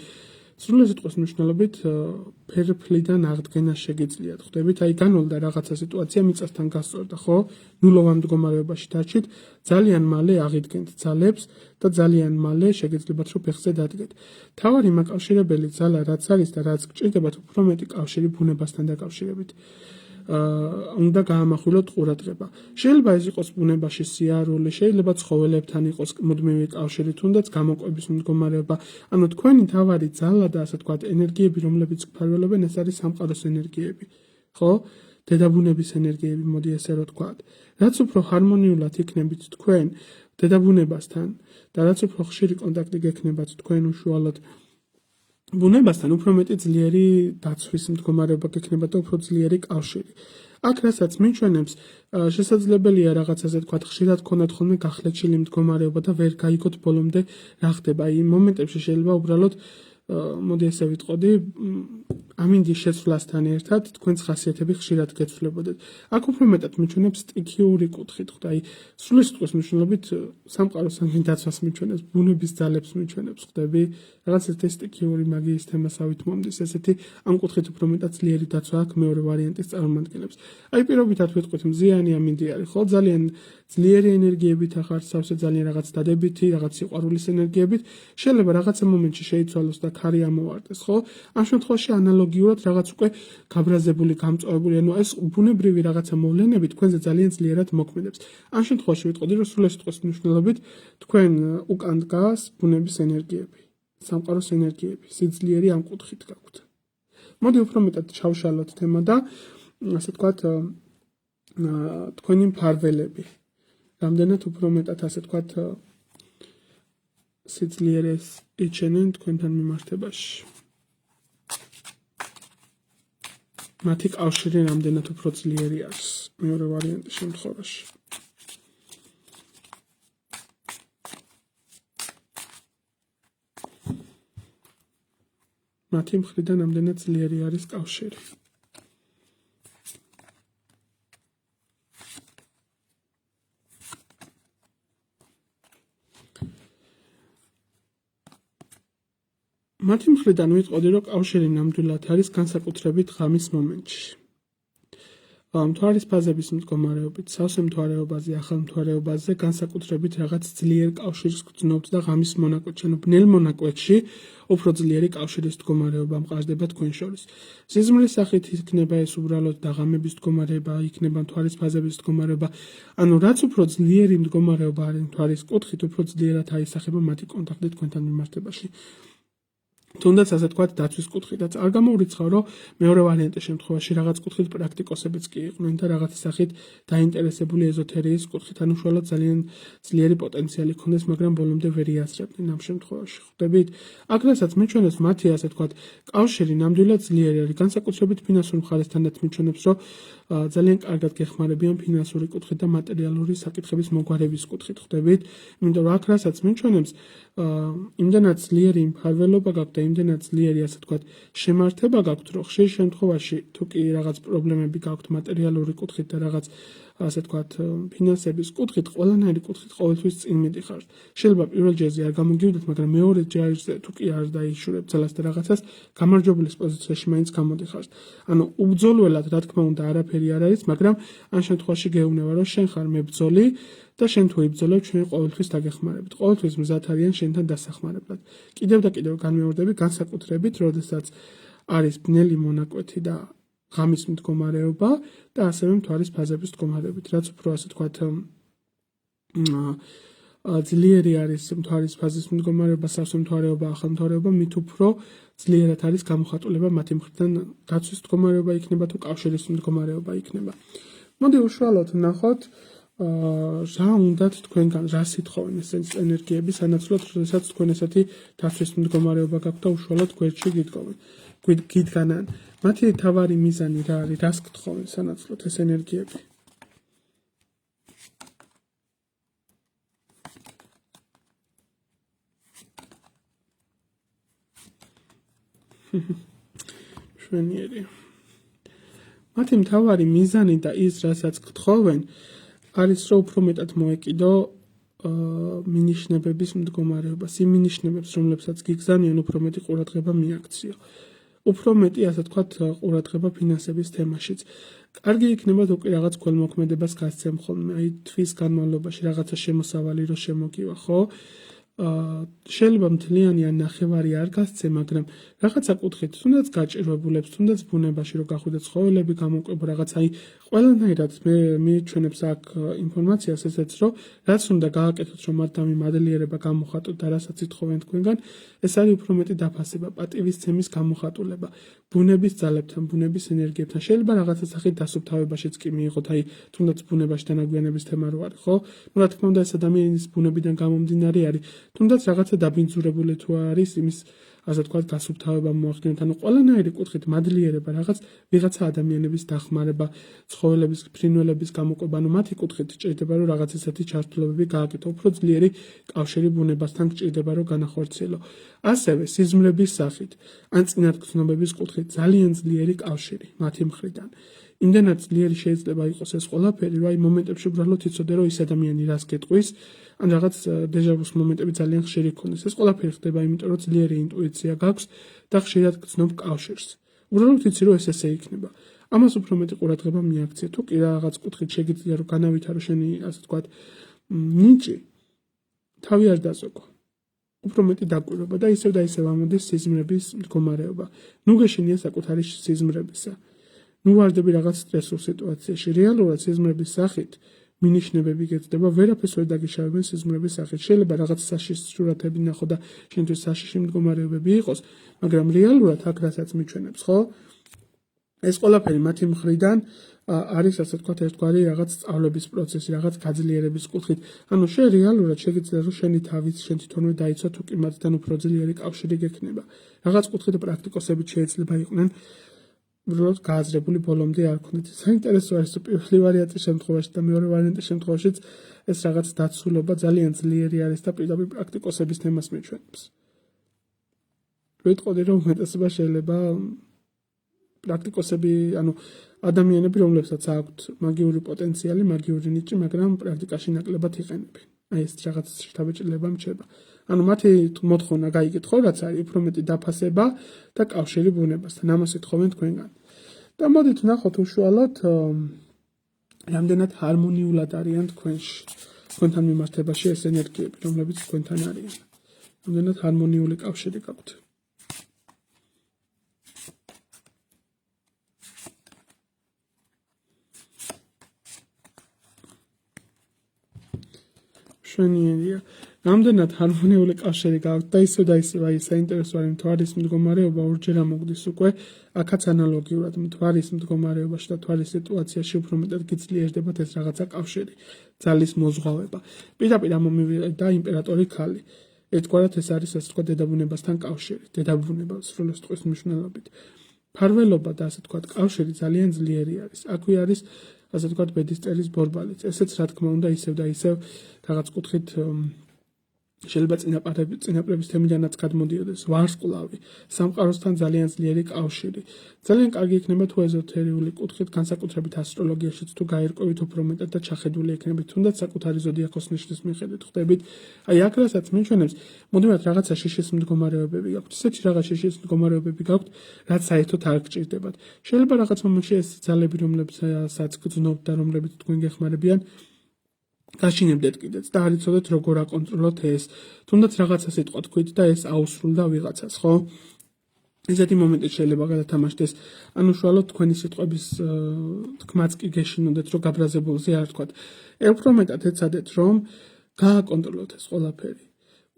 სრული სიტყვის მნიშვნელობით ფერფლიდან აღდგენა შეგიძლიათ. ხვდებით, აი განოლდა რაღაცა სიტუაცია მიწასთან გასწორდა, ხო? ნულოვან მდგომარეობაში დარჩით, ძალიან მალე აღიდგენთ ძალებს და ძალიან მალე შეგეძლებათ რომ ფეხზე დადგეთ. თავარი მაკავშირებელი ძალა რაც არის და რაც გჭირდებათ, უფრო მეტი კავშირი ბუნებასთან დაკავშირებით. უნდა გაამახვილოთ ყურადღება. შეიძლება ეს იყოს ბუნებაში სიარული, შეიძლება ცხოველებთან იყოს მუდმივი კავშირი, თუნდაც გამოკვების მდგომარეობა. ანუ თქვენი თავარი ძალა და ასე ვთქვათ, ენერგიები, რომლებიც გფარველობენ, ეს არის სამყაროს ენერგიები. ხო? დედაბუნების ენერგიები, მოდი ესე რომ ვთქვათ. რაც უფრო ჰარმონიულად იქნებით თქვენ დედაბუნებასთან და რაც უფრო ხშირი კონტაქტი გექნებათ თქვენ უშუალოდ ბუნებასთან, უფრო მეტი ძლიერი დაცვის მდგომარეობა გექნება და უფრო ძლიერი კავშირი. აქ რასაც მიჩვენებს, შესაძლებელია რაღაცაზე თქვათ, ხშირად ქონდათ ხოლმე გახლეჩილი მდგომარეობა და ვერ გაიგოთ ბოლომდე რა ხდება. იმ მომენტებში შეიძლება უბრალოდ მოდი ესე ვიტყოდი, ამინდის შეცვლასთან ერთად თქვენს ხასიათები ხშირად გეცვლებოდეთ. აქ უფრო მეტად მიჩვენებს სტიქიური კუთხით, ხო, აი სრული სიტყვის მნიშვნელობით სამყაროს დაცვას მიჩვენებს, ბუნების ძალებს მიჩვენებს, ხდები, რაღაც ესეთი სტიქიური მაგიის თემასავით მომდის, ესეთი ამ კუთხით უფრო მეტად ძლიერი დაცვა აქვს მეორე ვარიანტის წარმომადგენლებს. აი პირობითად ვიტყვით, მზიანი ამინდი არის, ხო, ძალიან ძლიერი ენერგიებით ახარ სავსე, ძალიან რაღაც დადებითი, რაღაც სიყვარულის ენერგიებით, შეიძლება რაღაცა მომენტში შეიცვალოს და ქარი ამოვარდეს, ხო? ამ შემთხვევაში ანალოგიურად რაღაც უკვე გაბრაზებული, გამწვავებული, ანუ ეს ბუნებრივი რაღაცა მოვლენები თქვენზე ძალიან ძლიერად მოქმედებს. ამ შემთხვევაში ვიტყოდი, რომ სრული სიტყვის მნიშვნელობით თქვენ უკან დგას ბუნების ენერგიები, სამყაროს ენერგიები, სიძლიერი ამ კუთხით გაქვთ. მოდი უფრო მეტად ჩავშალოთ თემა და ასე ვთქვათ, თქვენი მფარველები. რამდენად უფრო მეტად ასე ვთქვათ, სიძლიერეს იჩენენ თქვენთან მიმართებაში. მათი კავშირი რამდენად უფრო ძლიერი არის მეორე ვარიანტის შემთხვევაში. მათი მხრიდან რამდენად ძლიერი არის კავშირი. მათი მხრიდან ვიტყოდი, რომ კავშირი ნამდვილად არის განსაკუთრებით ღამის მომენტში. მთვარის ფაზების მდგომარეობით, სავსე მთვარეობაზე, ახალ მთვარეობაზე განსაკუთრებით რაღაც ძლიერ კავშირს გრძნობთ და ღამის მონაკვეთში, ანუ ბნელ მონაკვეთში უფრო ძლიერი კავშირის მდგომარეობა მყარდება თქვენ შორის. სიზმრის სახით იქნება ეს უბრალოდ დაღამების მდგომარეობა, იქნება მთვარის ფაზების მდგომარეობა, ანუ რაც უფრო ძლიერი მდგომარეობა არის მთვარის კუთხით, უფრო ძლიერად აისახება მათი კონტაქტი თქვენთან მიმართებაში. თუნდაც ასე თქვათ დაცვის კუთხითაც არ გამოვრიცხავ, რომ მეორე ვარიანტის შემთხვევაში რაღაც კუთხით პრაქტიკოსებიც კი იყვნენ და რაღაც სახით დაინტერესებული ეზოთერიის კუთხით, ანუ უშუალოდ ძალიან ძლიერი პოტენციალი ჰქონდეს, მაგრამ ბოლომდე ვერ იაზრებდნენ ამ შემთხვევაში. ხვდებით? აქ რასაც მიჩვენებს მათი ასე თქვათ კავშირი ნამდვილად ძლიერი არის, განსაკუთრებით ფინანსურ მხარესთანაც მიჩვენებს, რომ ძალიან კარგად გეხმარებიან ფინანსური კუთხით და მატერიალური საკითხების მოგვარების კუთხით. ხვდებით? იმიტომ რომ აქ რასაც მიჩვენებს, იმდენად ძლიერი მფარველობა გაქვთ და იმდენად ძლიერი ასე თქვათ შემართება გაქვთ, რომ ხშირ შემთხვევაში თუ კი რაღაც პრობლემები გაქვთ მატერიალური კუთხით და რაღაც ასე თქვათ ფინანსების კუთხით, ყველანაირი კუთხით ყოველთვის წინ მიდიხართ. შეიძლება პირველ ჯერზე არ გამოგივიდეთ, მაგრამ მეორე ჯერზე თუ კი არ დაიშურებთ ძალას და რაღაცას, გამარჯვებულის პოზიციაში მაინც გამოდიხართ. ანუ უბრძოლველად რა თქმა უნდა არაფერი არ არის, მაგრამ ამ შემთხვევაში გეუბნება, რომ შენ ხარ მებრძოლი და შენ თუ იბრძოლებ, ჩვენ ყოველთვის დაგეხმარებით. ყოველთვის მზად არიან შენთან დასახმარებლად. კიდევ და კიდევ განმეორდები განსაკუთრებით, როდესაც არის ბნელი მონაკვეთი და ღამის მდგომარეობა და ასევე მთვარის ფაზების მდგომარეობით, რაც უფრო ასე თქვათ ძლიერი არის მთვარის ფაზის მდგომარეობა, სავსე მთვარეობა, ახალ მთვარეობა, მით უფრო ძლიერად არის გამოხატულება მათი მხრიდან დაცვის მდგომარეობა იქნება თუ კავშირის მდგომარეობა იქნება. მოდი უშუალოდ ვნახოთ რა უნდათ თქვენგან, რა სითხოვენ ეს ენერგიები სანაცვლოდ, როდესაც თქვენ ესეთი დაცვის მდგომარეობა გაქვთ და უშუალოდ გვერდში გიდგანან. მათი თავარი მიზანი რა არის, რას გთხოვენ სანაცვლოდ ეს ენერგიები? მშვენიერი. მათი მთავარი მიზანი და ის, რასაც გთხოვენ, არის რომ უფრო მეტად მოეკიდო მინიშნებების მდგომარეობას, იმ მინიშნებებს, რომლებსაც გიგზავნიან, უფრო მეტი ყურადღება მიაქციო. უფრო მეტი, ასე თქვათ, ყურადღება ფინანსების თემაშიც. კარგი იქნება თუ კი რაღაც ქველმოქმედებას გასცემ ხოლმე, აი თვის განმავლობაში რაღაცა შემოსავალი რო შემოგივა, ხო? შეიძლება მთლიანი ან ნახევარი არ გასცე, მაგრამ რაღაცა კუთხით, თუნდაც გაჭირვებულებს, თუნდაც ბუნებაში რო გახვიდეთ ცხოველები გამოყვება რაღაც, აი ყველანაირად მე მიჩვენებს აქ ინფორმაციას ესეც, რომ რაც უნდა გააკეთოთ, რომ მათამი მადლიერება გამოხატოთ და რასაც ითხოვენ თქვენგან, ეს არის უფრო მეტი დაფასება, პატივისცემის გამოხატულება, ბუნების ძალებთან, ბუნების ენერგიებთან. შეიძლება რაღაცა სახით დასუფთავებაშიც კი მიიღოთ, აი თუნდაც ბუნებაში დანაგვიანების თემა რო არის, ხო? ნუ რა თქმა უნდა ეს ადამიანის ბუნებიდან გამომდინარე არის, თუნდაც რაღაცა დაბინძურებული თუ არის იმის ასე თქვათ დასუფთავება მოახდინოთ, ანუ ყველანაირი კუთხით მადლიერება რაღაც ვიღაცა ადამიანების დახმარება, ცხოველების, ფრინველების გამოყვება, ანუ მათი კუთხით ჭირდება რომ რაღაც ესეთი ჩართულობები გააკეთო, უფრო ძლიერი კავშირი ბუნებასთან გჭირდება რომ განახორციელო. ასევე სიზმრების სახით, ან წინათგრძნობების კუთხით ძალიან ძლიერი კავშირი მათი მხრიდან. იმდენად ძლიერი შეიძლება იყოს ეს ყველაფერი, რომ აი მომენტებში უბრალოდ იცოდე რომ ის ადამიანი რას გეტყვის, ან რაღაც დეჟავუს მომენტები ძალიან ხშირი გქონდეს. ეს ყველაფერი ხდება იმიტომ რომ ძლიერი ინტუიცია გაქვს და ხშირად გრძნობ კავშირს. უბრალოდ იცი რომ ეს ესე იქნება. ამას უფრო მეტი ყურადღება მიაქციე. თუ კი რაღაც კუთხით შეგიძლია რომ განავითარო შენი ასე ვთქვათ ნიჭი, თავი არ დაზოგო. უფრო მეტი დაკვირვება და ისევ ამოდის სიზმრების მდგომარეობა. ნუ გეშინია საკუთარი სიზმრებისა. ნუ ვარდები რაღაც სტრესულ სიტუაციაში. რეალურად სიზმრების სახით მინიშნებები გეწდება, ვერაფერს ვერ დაგიშავებენ სიზმრების სახით. შეიძლება რაღაც საშიშ სურათები ნახო და შენთვის საშიში მდგომარეობები იყოს, მაგრამ რეალურად აქ რასაც მიჩვენებს, ხო? ეს ყველაფერი მათი მხრიდან არის ასე ვთქვათ ერთგვარი რაღაც სწავლების პროცესი, რაღაც გაძლიერების კუთხით. ანუ შენ რეალურად შეგიძლია რომ შენი თავით შენ თვითონვე დაიცვა თუ კი მათთან უფრო ძლიერი კავშირი გექნება. რაღაც კუთხით პრაქტიკოსები შეიძლება იყვნენ უბრალოდ გააზრებული ბოლომდე არ ქონდეთ. საინტერესო არის პირველი ვარიანტის შემთხვევაში და მეორე ვარიანტის შემთხვევაშიც ეს რაღაც დაცულობა ძალიან ძლიერი არის და პირდაპირ პრაქტიკოსების თემას მიჩვენებს. ვიტყოდი რომ უმეტესობა შეიძლება პრაქტიკოსები, ანუ ადამიანები, რომლებსაც აქვთ მაგიური პოტენციალი, მაგიური ნიჭი, მაგრამ პრაქტიკაში ნაკლებად იყენებენ. აი ეს რაღაც შთაბეჭდილება მრჩება. ანუ მათი მოთხოვნა გაიგეთ ხო რაც არის, უფრო მეტი დაფასება და კავშირი ბუნებასთან. ამას ეთხოვენ თქვენგან. და მოდით ნახოთ უშუალოდ რამდენად ჰარმონიულად არიან თქვენში, თქვენთან მიმართებაში ეს ენერგიები, რომლებიც თქვენთან არიან. რამდენად ჰარმონიული კავშირი გაქვთ. მშვენიერია. რამდენად ჰარმონიული კავშირი გაქვთ და ისევ აი საინტერესო არის მთვარის მდგომარეობა ორჯერ ამოგდის უკვე, აქაც ანალოგიურად მთვარის მდგომარეობაში და მთვარის სიტუაციაში უფრო მეტად გიძლიერდებათ ეს რაღაცა კავშირი, ძალის მოზღვავება. პირდაპირ ამომივიდა იმპერატორი ქალი. ერთგვარად ეს არის ასე თქვა დედაბუნებასთან კავშირი, დედაბუნება სრული სიტყვის მნიშვნელობით. ფარველობა და ასე თქვა კავშირი ძალიან ძლიერი არის. აქვე არის ასე თქვა ბედისწერის ბორბალიც. ესეც რა თქმა უნდა ისევ და ისევ რაღაც კუთხით შეიძლება წინაპრების თემიდანაც გადმოდიოდეს ვარსკვლავი, სამყაროსთან ძალიან ძლიერი კავშირი. ძალიან კარგი იქნება თუ ეზოთერიული კუთხით, განსაკუთრებით ასტროლოგიაშიც თუ გაერკვევით უფრო მეტად და ჩახედული იქნებით, თუნდაც საკუთარი ზოდიაქოს ნიშნის მიხედვით ხვდებით. აი აქ რასაც მიიჩვენებს, მოდივართ რაღაცა შიშის მდგომარეობები გაქვთ, ისეთი რაღაც შიშის მდგომარეობები გაქვთ, რაც საერთოდ არ გჭირდებათ. შეიძლება რაღაც მომენტში ეს ძალები, რომლებსაც გძნობთ და რომლებიც თქვენ გეხმარებიან, გაშინებდეთ კიდეც და არ იცოდეთ როგორ აკონტროლოთ ეს. თუნდაც რაღაცა სიტყვა თქვით და ეს აუსრულდა ვიღაცას, ხო? ესეთი მომენტი შეიძლება გადათამაშოთ ეს. ანუ უშუალოდ თქვენი სიტყვების თქმაც კი გეშინოდეთ, რომ გაბრაზებულზე არ თქვათ. უფრო მეტად ეცადეთ, რომ გააკონტროლოთ ეს ყველაფერი.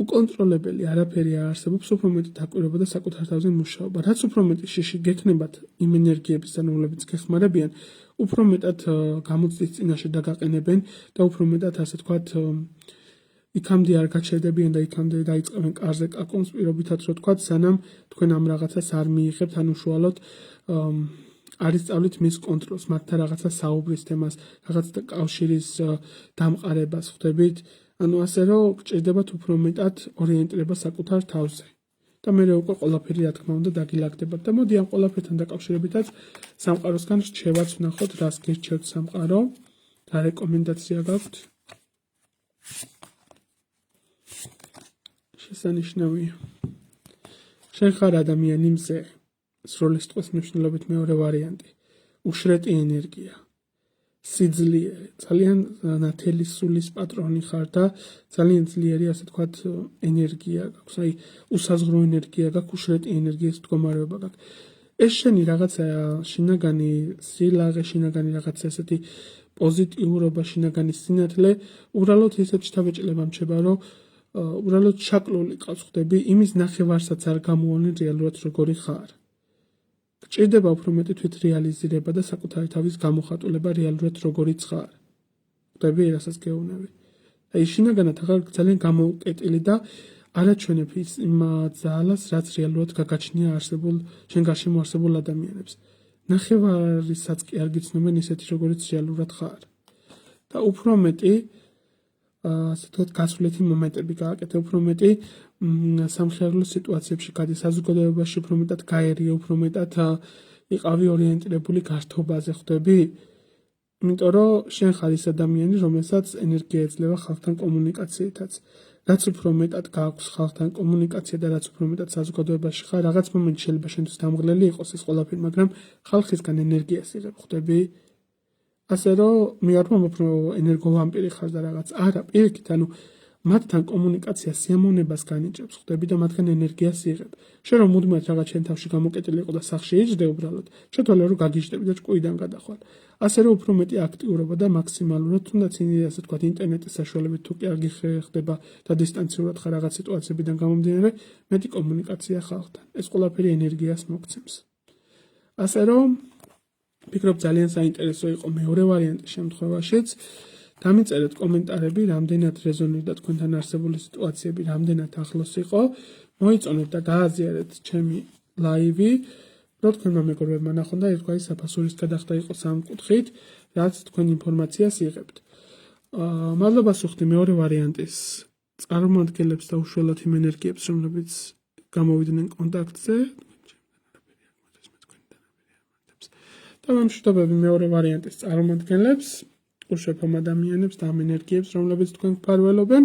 უკონტროლებელი არაფერი არ არსებობს, უფრო მეტი დაკვირვება და საკუთარ თავზე მუშაობა. რაც უფრო მეტი შიში გექნებათ იმ ენერგიებისგან, რომლებიც გეხმარებიან, უფრო მეტად გამოცდის წინაშე დაგაყენებენ და უფრო მეტად ასე თქვათ იქამდე არ გაჩერდებიან და იქამდე დაიწყებენ კარზე კაკონს პირობითად რო თქვათ, სანამ თქვენ ამ რაღაცას არ მიიღებთ, ან უშუალოდ არ ისწავლით მის კონტროლს, მათთან რაღაცა საუბრის თემას, რაღაც კავშირის დამყარებას ხვდებით. ანუ ასე რომ გჭირდებათ უფრო მეტად ორიენტირება საკუთარ თავზე. და მე უკვე ყველაფერი რა თქმა უნდა დაგილაგდებათ და მოდი ამ ყველაფერთან დაკავშირებითაც სამყაროსგან რჩევაც ვნახოთ, რას გირჩევთ სამყარო, რა რეკომენდაცია გაქვთ. შესანიშნავია. შენ ხარ ადამიანი მზე, სრული სიტყვის მნიშვნელობით მეორე ვარიანტი. უშრეტი ენერგია. სიძლიერე, ძალიან ნათელი სულის პატრონი ხარ და ძალიან ძლიერი ასე თქვათ ენერგია გაქვს, აი უსაზღრო ენერგია გაქვს, უშრეტი ენერგიის მდგომარეობა გაქვს. ეს შენი რაღაცა შინაგანი სილაღე, შინაგანი რაღაცა ესეთი პოზიტიურობა, შინაგანი სინათლე, უბრალოდ ისეთ შთაბეჭდილება მრჩება, რომ უბრალოდ ჩაკლული ყავს ხვდები, იმის ნახევარსაც არ გამოუვალი რეალურად როგორი ხარ. გჭირდება უფრო მეტი თვითრეალიზირება და საკუთარი თავის გამოხატულება რეალურად როგორიც ხარ. ხვდები, რასაც გეუბნები. აი შინაგანად ახლა ძალიან გამოკეტილი და არაჩვენებ იმ ძალას, რაც რეალურად გაგაჩნია შენ გარშემო არსებულ ადამიანებს. ნახევარისაც კი არ გიცნობენ ისეთი როგორიც რეალურად ხარ. და უფრო მეტი ასე თქვათ გასვლითი მომენტები გააკეთე, უფრო მეტი სამხიარულო სიტუაციებში გადი, საზოგადოებაში უფრო მეტად გაერია, უფრო მეტად იყავი ორიენტირებული გართობაზე ხვდები? იმიტომ რომ შენ ხარ ის ადამიანი, რომელსაც ენერგია ეძლევა ხალხთან კომუნიკაციითაც. რაც უფრო მეტად გააქვს ხალხთან კომუნიკაცია და რაც უფრო მეტად საზოგადოებაში ხარ, რაღაც მომენტში შეიძლება შენთვის დამღლელი იყოს ეს ყველაფერი, მაგრამ ხალხისგან ენერგიას იღებ, ხვდები? ასე რომ მე არ ვამბობ, რომ ენერგოვამპირი ხარ და რაღაც. არა, პირიქით, ანუ მათთან კომუნიკაცია სიამოვნებას განიჭებს, ხვდები და მათგან ენერგიას იღებ. შენ რომ მუდმივად რაღაც შენ თავში გამოკეტილი იყო და სახში იჯდე უბრალოდ, შეთვალე რომ გაგიჟდები და ჭკუიდან გადახვალ. ასე რომ უფრო მეტი აქტიურობა და მაქსიმალურად, თუნდაც ასე თქვათ ინტერნეტის საშუალებით თუ კი არ გიხდება და დისტანციურად ხარ რაღაც სიტუაციებიდან გამომდინარე, მეტი კომუნიკაცია ხალხთან. ეს ყველაფერი ენერგიას მოგცემს. ასე რომ ფიქრობ ძალიან საინტერესო იყო მეორე ვარიანტის შემთხვევაშიც. დამიწერეთ კომენტარები, რამდენად რეზონირდა თქვენთან არსებული სიტუაციები, რამდენად ახლოს იყო. მოიწონეთ და გააზიარეთ ჩემი ლაივი, რომ თქვენმა მეგობრებმა ნახონ და ერთგვარი საფასურის გადახდა იყოს ამ კუთხით, რაც თქვენ ინფორმაციას იღებთ. მადლობა სუხდი მეორე ვარიანტის წარმოადგენლებს და უშუალოდ იმ ენერგიებს, რომლებიც გამოვიდნენ კონტაქტზე. და მომშვიდობები მეორე ვარიანტის წარმოადგენლებს. წყურშეფამ ადამიანებს და ამ ენერგიებს, რომლებიც თქვენ გფარველობენ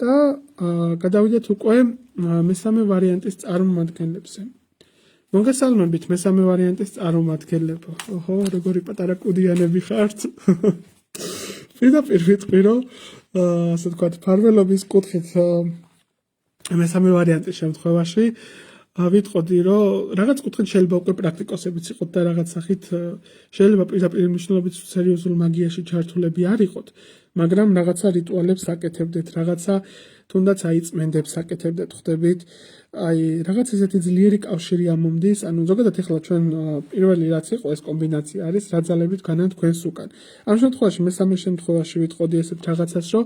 და გადავიდეთ უკვე მესამე ვარიანტის წარმომადგენლებზე. მოგესალმებით მესამე ვარიანტის წარმომადგენლებო. ოჰო, როგორი პატარა კუდიანები ხართ. პირდაპირ ვიტყვი, რომ ასე ვთქვათ, ფარველობის კუთხით მესამე ვარიანტის შემთხვევაში ვიტყოდი, რომ რაღაც კუთხით შეიძლება უკვე პრაქტიკოსებიც იყოთ და რაღაც სახით შეიძლება პირდაპირ მნიშვნელობით სერიოზულ მაგიაში ჩართულები არ იყოთ, მაგრამ რაღაცა რიტუალებს აკეთებდეთ, რაღაცა თუნდაც აიწმენდებს აკეთებდეთ, ხვდებით, აი რაღაც ესეთი ძლიერი კავშირი ამომდის, ანუ ზოგადად ეხლა ჩვენ პირველი რაც იყო ეს კომბინაცია არის, რა ძალებით განან თქვენს უკან. ამ შემთხვევაში მესამე შემთხვევაში ვიტყოდი ესეთ რაღაცას, რომ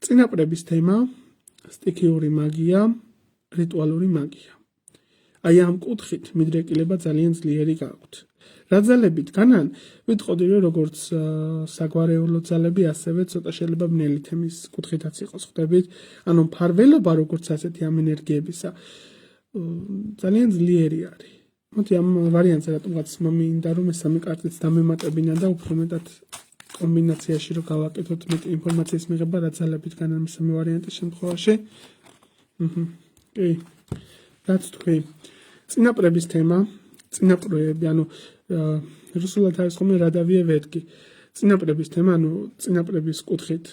წინაპრების თემა, სტიქიური მაგია, რიტუალური მაგია. აი ამ კუთხით მიდრეკილება ძალიან ძლიერი გაქვთ. რა ძალებით განან ვიტყოდი, რომ როგორც საგვარეულო ძალები, ასევე ცოტა შეიძლება ბნელი თემის კუთხითაც იყოს, ხვდებით? ანუ მფარველობა როგორც ასეთი ამ ენერგიებისა ძალიან ძლიერი არის. მოდი ამ ვარიანტზე რატომღაც მინდა რომ მესამე კარტიც დამემატებინა და უფრო მეტად კომბინაციაში რომ გავაკეთოთ მეტი ინფორმაციის მიღება რა ძალებით განან მესამე ვარიანტის შემთხვევაში. კი. რაც თქვი. წინაპრების თემა, წინაპრები, ანუ რუსულად არის ხოლმე რადავიე ვეტკი. წინაპრების თემა, ანუ წინაპრების კუთხით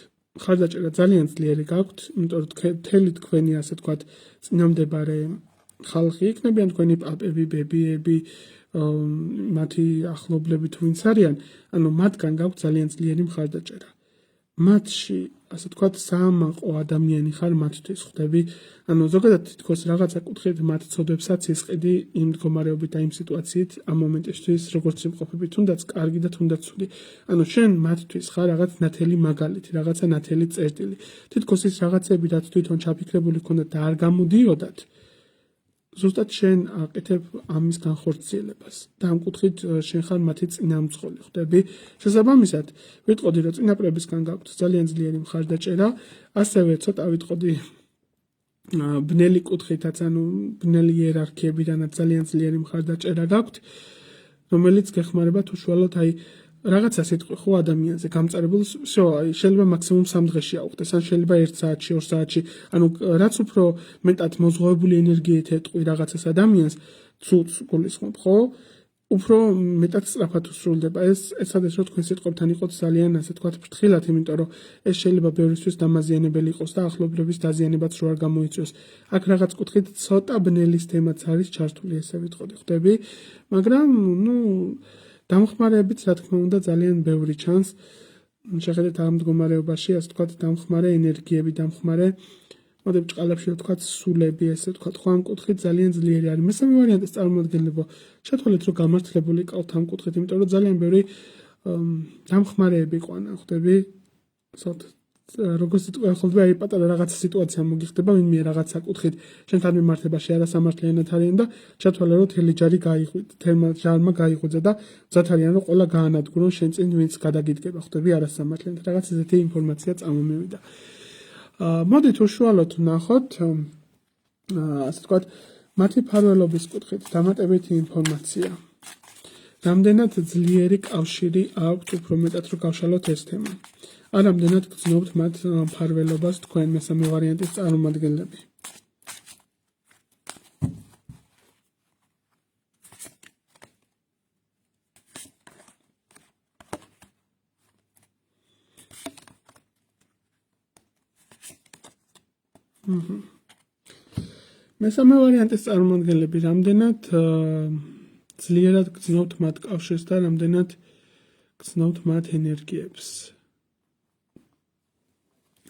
ხარდაჭერა ძალიან ძლიერი გაქვთ, იმიტომ რომ მთელი თქვენი ასე ვთქვათ, წინამდებარე ხალხი იქნებიან თქვენი პაპები, ბებიები, მათი ახლობლები თუ ვინც არიან, ანუ მათგან გაქვთ ძალიან ძლიერი მხარდაჭერა. მათში, ასე ვთქვათ, საამაყო ადამიანი ხარ მათთვის, ხვდები? ანუ ზოგადად თითქოს რაღაცა კუთხით მათ ცოდებსაც ისყიდი იმ მდგომარეობით და იმ სიტუაციით ამ მომენტისთვის, როგორც იმყოფები, თუნდაც კარგი და თუნდაც ცუდი. ანუ შენ მათთვის ხარ რაღაც ნათელი მაგალითი, რაღაცა ნათელი წერტილი. თითქოს ის რაღაცები, რაც თვითონ ჩაფიქრებული ქონდათ და არ გამოდიოდათ, ზუსტად შენ აკეთებ ამის განხორციელებას და ამ კუთხით შენ ხარ მათი წინამძღოლი, ხვდები? შესაბამისად, ვიტყოდი, რომ წინაპრებისგან გაქვთ ძალიან ძლიერი მხარდაჭერა, ასევე ცოტა ვიტყოდი ბნელი კუთხითაც, ანუ ბნელი იერარქიებიდანაც ძალიან ძლიერი მხარდაჭერა გაქვთ, რომელიც გეხმარება თუ შუალოდ აი რაღაცა სიტყვი ხო ადამიანზე გამწარებულს, შეიძლება მაქსიმუმ 3 დღეში აუხდეს, ან შეიძლება 1 საათში, 2 საათში, ანუ რაც უფრო მეტად მოზღვავებული ენერგიით ეტყვი რაღაცას ადამიანს, ცუც გულისხმობ, ხო? უფრო მეტად სწრაფად უსრულდება. ეს ადეს რომ თქვენ სიტყვებთან იყოთ ძალიან ასე ვთქვათ ფრთხილად, იმიტომ რომ ეს შეიძლება ბევრისთვის დამაზიანებელი იყოს და ახლობლების დაზიანებაც რო არ გამოიწვიოს. აქ რაღაც კუთხით ცოტა ბნელის თემაც არის ჩართული, ესე ვიტყოდი, ხვდები? მაგრამ, დამხმარეებიც რა თქმა უნდა ძალიან ბევრი ჩანს. შეხედეთ ამ მდგომარეობაში, ასე ვთქვათ, დამხმარე ენერგიები, დამხმარე მოდებ ჭყალებში ვთქვათ სულები, ესე ვთქვათ, ხო ამ კუთხით ძალიან ძლიერი არის. მესამე ვარიანტის წარმომადგენლებო, შეთვალეთ რომ გამართლებული ყავთ ამ კუთხით, იმიტომ რომ ძალიან ბევრი დამხმარეები ყვანა, ხვდები? როგორც იტყვიან ხოლმე აი პატარა რაღაცა სიტუაცია მოგიხდება, ვინმე რაღაცა კუთხით შენთან მიმართებაში არასამართლიანად არიან და ჩათვალე რომ თელი ჯარი გაიღვიძ, თელმა ჯარმა გაიღვიძა და მზად არიან რომ ყველა გაანადგურონ შენ წინ ვინც გადაგიდგება, ხვდები არასამართლიანად. რაღაც ესეთი ინფორმაცია წამომივიდა. მოდით უშუალოდ ვნახოთ, ასე ვთქვათ, მათი ფარველობის კუთხით დამატებითი ინფორმაცია. რამდენად ძლიერი კავშირი აქვთ უფრო მეტად რომ გავშალოთ ეს თემა. არ რამდენად გრძნობთ მათ ფარველობას თქვენ მესამე ვარიანტის წარმომადგენლები. მესამე ვარიანტის წარმომადგენლები რამდენად ძლიერად გრძნობთ მათ კავშირს და რამდენად გრძნობთ მათ ენერგიებს.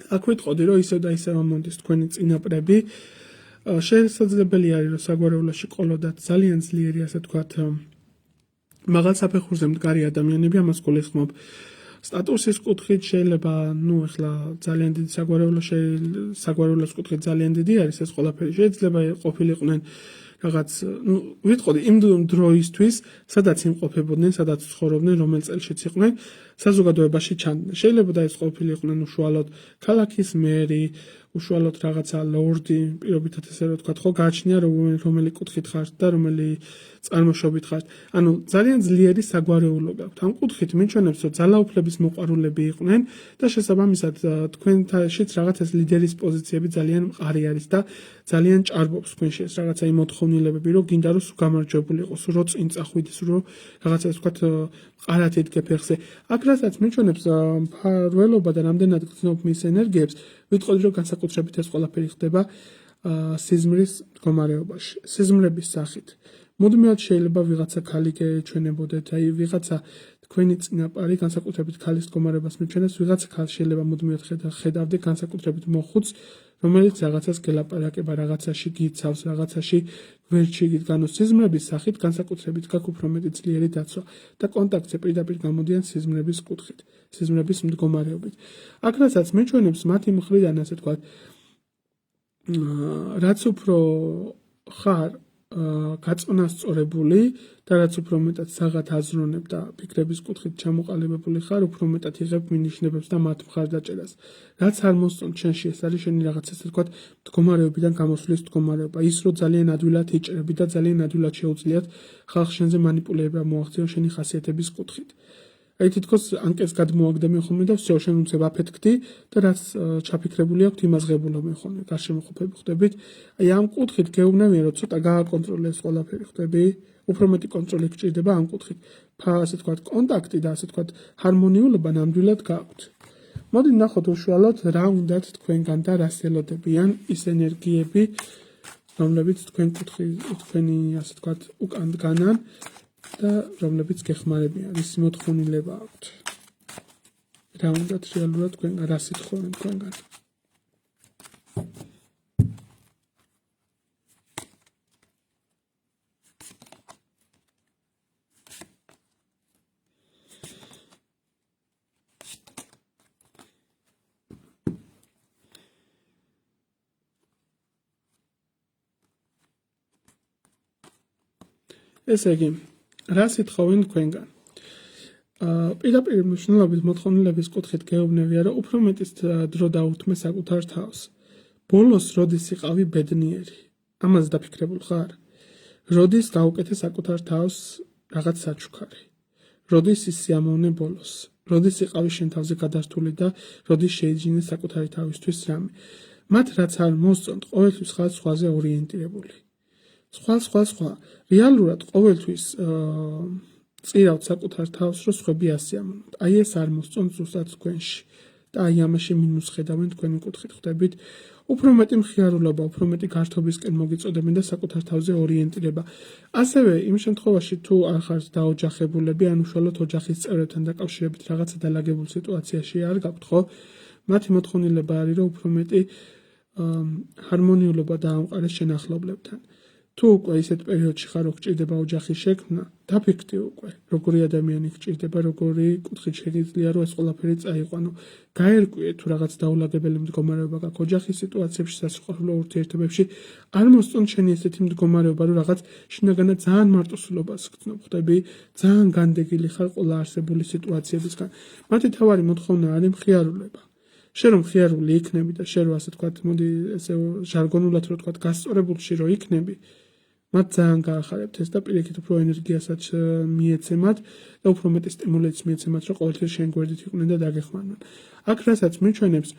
აქ ვიტყოდი, რომ ისევ და ისევ ამონდის თქვენი წინაპრები, შესაძლებელი არის, რომ საგვარეულოში ყოლოდათ ძალიან ძლიერი, ასე ვთქვათ, მაღალ საფეხურზე მდგარი ადამიანები, ამას გულისხმობ. სტატუსის კუთხით შეიძლება, ეხლა ძალიან დიდი საგვარეულოს კუთხით ძალიან დიდი არის ეს ყველაფერი. შეიძლება ყოფილიყვნენ რაღაც, ვიტყოდი იმ დროისთვის, სადაც იმყოფებოდნენ, სადაც ცხოვრობდნენ, რომელ წელშიც იყვნენ, საზოგადოებაში ჩანდნენ. შეიძლება და ეს ყოფილიყვნენ უშუალოდ ქალაქის მერი, უშუალოდ რაღაცა ლორდი პირობითად ესე რომ ვთქვათ, ხო, გააჩნია რომელი კუთხით ხართ და რომელი წარმოშობით ხართ. ანუ ძალიან ძლიერი საგვარეულო გაქვთ. ამ კუთხით მიიჩვენებს, რომ ძალაუფლების მოყვარულები იყვნენ და შესაბამისად თქვენთაშიც რაღაც ეს ლიდერის პოზიციები ძალიან მყარი არის და ძალიან ჭარბობს თქვენში ეს რაღაცა იმ მოთხოვნილებები, რომ გინდა რომ გამარჯვებული იყოს, რომ წინ წახვიდეს, რომ რაღაცა ეს ვთქვათ მყარად იდგე ფეხზე. აქ რასაც მიიჩვენებს მფარველობა და რამდენად გრძნობ მის ენერგიებს, ვიტყოდი რომ განსაკუთრებით ეს ყველაფერი ხდება სიზმრის მდგომარეობაში, სიზმრების სახით. მუდმივად შეიძლება ვიღაცა ქალი გეჩვენებოდეთ, აი ვიღაცა თქვენი წინაპარი განსაკუთრებით ქალის მდგომარეობას მიიჩნევს, ვიღაცა ქალი შეიძლება მუდმივად ხედავდე განსაკუთრებით მოხუც, რომელიც რაღაცას გელაპარაკება, რაღაცაში გიცავს, რაღაცაში გვერდში გიდგანოს სიზმრების სახით, განსაკუთრებით გაქვს უფრო მეტი ძლიერი დაცვა და კონტაქტზე პირდაპირ გამოდიან სიზმრების კუთხით, სიზმრების მდგომარეობით. აქ რასაც მიიჩვენებს მათი მხრიდან, ასე ვთქვათ, რაც უფრო ხარ გაწონასწორებული და რაც უფრო მეტად საღათ აზროვნებ და ფიქრების კუთხით ჩამოყალიბებული ხარ, უფრო მეტად იღებ მინიშნებებს და მათ მხარდაჭერას. რაც არ მოსწონთ შენში, ეს არის შენი რაღაც ესე ვთქვათ, მდგომარეობიდან გამოსვლის მდგომარეობა. ის რომ ძალიან ადვილად იჭრები და ძალიან ადვილად შეუძლიათ ხალხს შენზე манипуლირება მოახდინოს შენი ხასიათების კუთხით. აი თითქოს ანკეს გადმოაგდები ხოლმე და всё შენ უცებ აფეთქდი და რაც ჩაფიქრებული აქვს იმას ღებულობენ ხოლმე გარშემოყოფები ხდებით. აი ამ კუთხით გეუბნებიან რომ ცოტა გააკონტროლეს ყველაფერი ხდები, უფრო მეტი კონტროლი გჭირდება ამ კუთხით. ასე ვთქვათ, კონტაქტი და ასე ვთქვათ, ჰარმონიულობა ნამდვილად გაქვთ. მოდით ნახოთ უშუალოდ რა უნდათ თქვენგან და რას ელოდებიან ის ენერგიები, რომლებიც თქვენი ასე ვთქვათ, უკან დგანან და რომლებიც გეხმარებიან, რის მოთხოვნილება აქვთ. რა უნდათ რეალურად თქვენგან, რას ითხოვენ თქვენგან. ესე იგი, რას ითხოვენ თქვენგან? პირდაპირ მნიშვნელობის მოთხოვნილების კუთხით გეუბნებია, რომ უფრო მეტი დრო დაუთმე საკუთარ თავს. ბოლოს როდის იყავი ბედნიერი? ამას დაფიქრებულ ხარ? როდის გაუკეთე საკუთარ თავს რაღაც საჩუქარი? როდის ისიამოვნე ბოლოს? როდის იყავი შენ თავზე გადართული და როდის შეიძინე საკუთარი თავისთვის რამე? მათ რაც არ მოსწონთ, ყოველთვის ხარ სხვაზე ორიენტირებული. სხვა. რეალურად ყოველთვის წირავთ საკუთარ თავს, რომ სხვები ასიამოვნოთ. აი ეს არ მოსწონთ ზუსტად თქვენში. და აი ამაში მინუს ხედავენ თქვენი კუთხით ხდებით. უფრო მეტი მხიარულობა, უფრო მეტი გართობისკენ მოგიწოდებენ და საკუთარ თავზე ორიენტირება. ასევე იმ შემთხვევაში თუ არ ხართ დაოჯახებულები, ან უშუალოდ ოჯახის წევრებთან დაკავშირებით რაღაცა დალაგებულ სიტუაციაში არ გაქვთ, ხო? მათი მოთხოვნილება არის, რომ უფრო მეტი ჰარმონიულობა დაამყარეს შენახლებლებთან. თუ უკვე ისეთ პერიოდში ხარ, რომ გჭირდება ოჯახის შექმნა, დაფიქრდი უკვე, როგორი ადამიანი გჭირდება, როგორი კუთხით შეგიძლია, რომ ეს ყველაფერი წაიყვანო. გაერკვიე თუ რაღაც დაულაგებელი მდგომარეობა გაქვს ოჯახის სიტუაციებში, სასიყვარულო ურთიერთობებში, არ მოსწონთ შენი ესეთი მდგომარეობა, რომ რაღაც შინაგანად ძალიან მარტოსულობას გრძნობ, ხდები, ძალიან განდეგილი ხარ ყველა არსებული სიტუაციებისგან. მათი თავარი მოთხოვნა არის მხიარულება. შენ რომ მხიარული იქნები და შენ რომ ასე ვთქვათ, მოდი ესე ჟარგონულად რო ვთქვათ, გასწორებულში რო იქნები, მათ ძალიან გაახარებთ ეს და პირიქით უფრო ენერგიასაც მიეცემათ და უფრო მეტი სტიმულიც მიეცემათ, რომ ყოველთვის შენ გვერდით იყვნენ და დაგეხმარნენ. აქ რასაც მიიჩვენებს,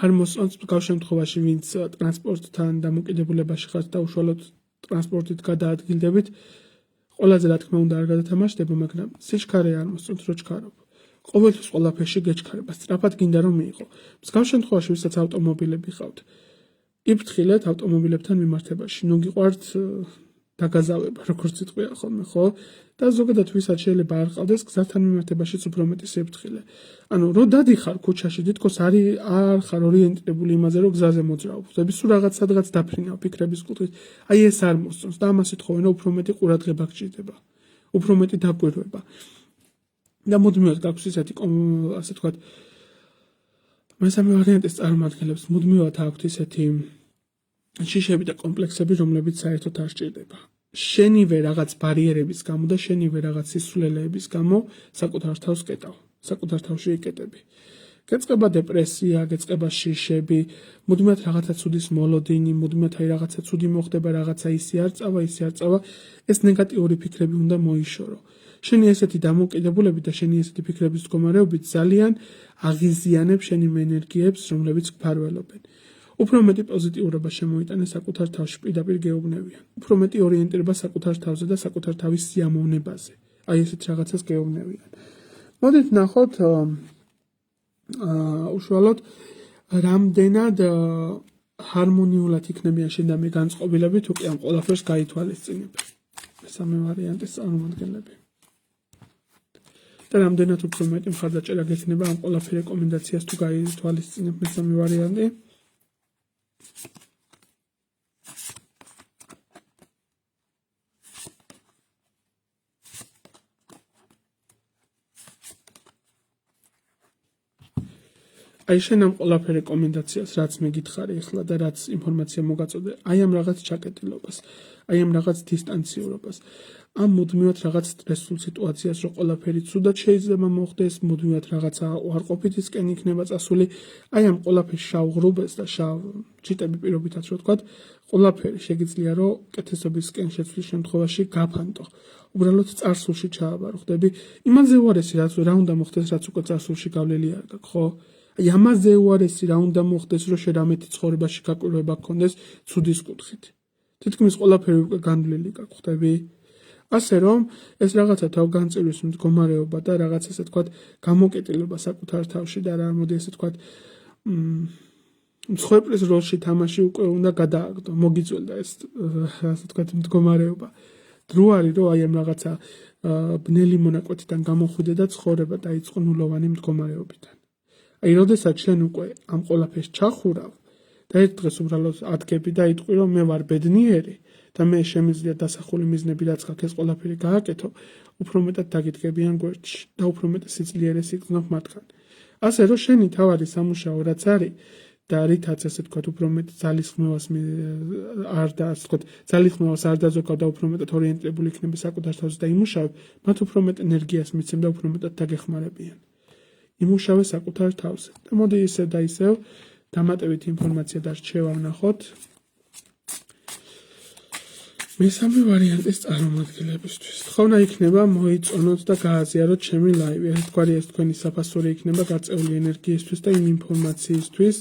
არ მოსწონთ მსგავს შემთხვევაში, ვინც ტრანსპორტთან დამოკიდებულებაში ხართ და უშუალოდ ტრანსპორტით გადაადგილდებით, ყველაზე რა თქმა უნდა არ გადათამაშდება, მაგრამ სიჩქარე არ მოსწონთ, რო ჩქარობ. ყოველთვის ყველაფერში გეჩქარება, სწრაფად გინდა რომ მიიღო. მსგავს შემთხვევაში, ვისაც ავტომობილები ყავთ, იფრთხილეთ ავტომობილებთან მიმართებაში. ნუ გიყვართ დაგაზავება, როგორც იტყვია ხოლმე, ხო? და ზოგადად ვისაც შეიძლება არ ყავდეს, გზასთან მიმართებაშიც უფრო მეტი სიფრთხილე. ანუ რო დადიხარ ქუჩაში, თითქოს არ ხარ ორიენტირებული იმაზე, რომ გზაზე მოძრაობ. ხდები, სულ რაღაც სადღაც დაფრინავ ფიქრების კუთხით. აი ეს არ მოსწონს და ამას ითხოვენ, რომ უფრო მეტი ყურადღება გჭირდება. უფრო მეტი დაკვირვება. და მუდმივად გაქვს ისეთი, ასე ვთქვათ, მესამე ვარიანტის წარმომადგენლებს მუდმივად აქვთ ისეთი შიშები და კომპლექსები, რომლებიც საერთოდ არ სჭირდება. შენივე რაღაც ბარიერების გამო და შენივე რაღაც სისულელეების გამო საკუთარ თავს კეტავ, საკუთარ თავში იკეტები. გეწყება დეპრესია, გეწყება შიშები, მუდმივად რაღაცა ცუდის მოლოდინი, მუდმივად რაღაცა ცუდი მოხდება, რაღაცა ისე არ წავა, ეს ნეგატიური ფიქრები უნდა მოიშორო. შენი ესეთი დამოკიდებულები და შენი ესეთი ფიქრების მდგომარეობით ძალიან აღიზიანებს შენი ენერგიებს, რომლებიც გფარველობენ. უფრო მეტი პოზიტიურობა შემოიტანე საკუთარ თავში, პირდაპირ გეუბნებიან. უფრო მეტი ორიენტირება საკუთარ თავზე და საკუთარ თავის სიამოვნებაზე. აი ესეთ რაღაცას გეუბნებიან. მოდით ნახოთ უშუალოდ რამდენად ჰარმონიულად იქნებიან შენ და მე განწყობილები თუ კი ამ ყველაფერს გაითვალისწინებენ. მესამე ვარიანტის წარმომადგენლები. და რამდენად უფრო მეტი მხარდაჭერა გექნება ამ ყველაფერ რეკომენდაციას თუ გაითვალისწინებ. მესამე ვარიანტი. აი შენ ამ ყველაფერ რეკომენდაციას რაც მეკითხარი ახლა და რაც ინფორმაცია მოგაწოდე, აი ამ რაღაც ჩაკეტილობას, აი ამ რაღაც დისტანციურობას, ამ მუდმივად რაღაც სტრესულ სიტუაციას რო ყველაფერი ცუდად შეიძლება მოხდეს, მუდმივად რაღაცა უარყოფითისკენ იქნება წასული, აი ამ ყველაფერს შავ ღრუბელს და შავ ჩიტები პირობითაც რო თქვა, ყველაფერი შეგიძლია რომ კეთესობისკენ შეცვლის შემთხვევაში გაფანტო. უბრალოდ წარსულში ჩააბარო, ხდები? იმაზე უარესი რა უნდა მოხდეს, რაც უკვე წარსულში გავლილი არ გაქვს, ხო? აი ამაზე უარესი რა უნდა მოხდეს, რომ შენ რამეთი ცხოვრებაში გაკვირვება გქონდეს ცუდის კუთხით. თითქმის ყველაფერი უკვე განვლილი გაქვს, ხდები? ასე რომ ეს რაღაცა თავგანწირვის მდგომარეობა და რაღაც ესე თქვა გამოკეტილება საკუთარ თავში და რა მოდი ესე თქვა მსხვერპლის როლში თამაში უკვე უნდა გადააგდო, მოგიწველდა ეს ასე თქვა მდგომარეობა. დრო არის რომ აი ამ რაღაცა ბნელი მონაკვეთიდან გამოხვიდე და ცხოვრება დაიწყო ნულოვანი მდგომარეობიდან. აი როდესაც შენ უკვე ამ ყველაფერს ჩახურავ და ერთ დღეს უბრალოდ ადგები და იტყვი რომ მე ვარ ბედნიერი და მე შემიძლია დასახული მიზნები რაც გაქვს ეს ყველაფერი გააკეთო, უფრო მეტად დაგიდგებიან გვერდში და უფრო მეტად სიძლიერეს იგრძნობ მათგან. ასე რომ შენი თავარი სამუშაო რაც არის და რითაც ესე თქვა უფრო მეტ ძალისხმევას არ დაზოგავ და უფრო მეტად ორიენტირებული იქნები საკუთარ თავზე და იმუშავებ, მათ უფრო მეტ ენერგიას მიცემ და უფრო მეტად დაგეხმარებიან. იმუშავე საკუთარ თავზე. და მოდი ისევ და ისევ დამატებით ინფორმაცია და რჩევა ვნახოთ. მესამე ვარიანტის წარმომადგენლებისთვის. თხოვნა იქნება მოიწონოთ და გააზიაროთ ჩემი ლაივი. ერთგვარი ეს თქვენი საფასური იქნება გაწეული ენერგიისთვის და იმ ინფორმაციისთვის,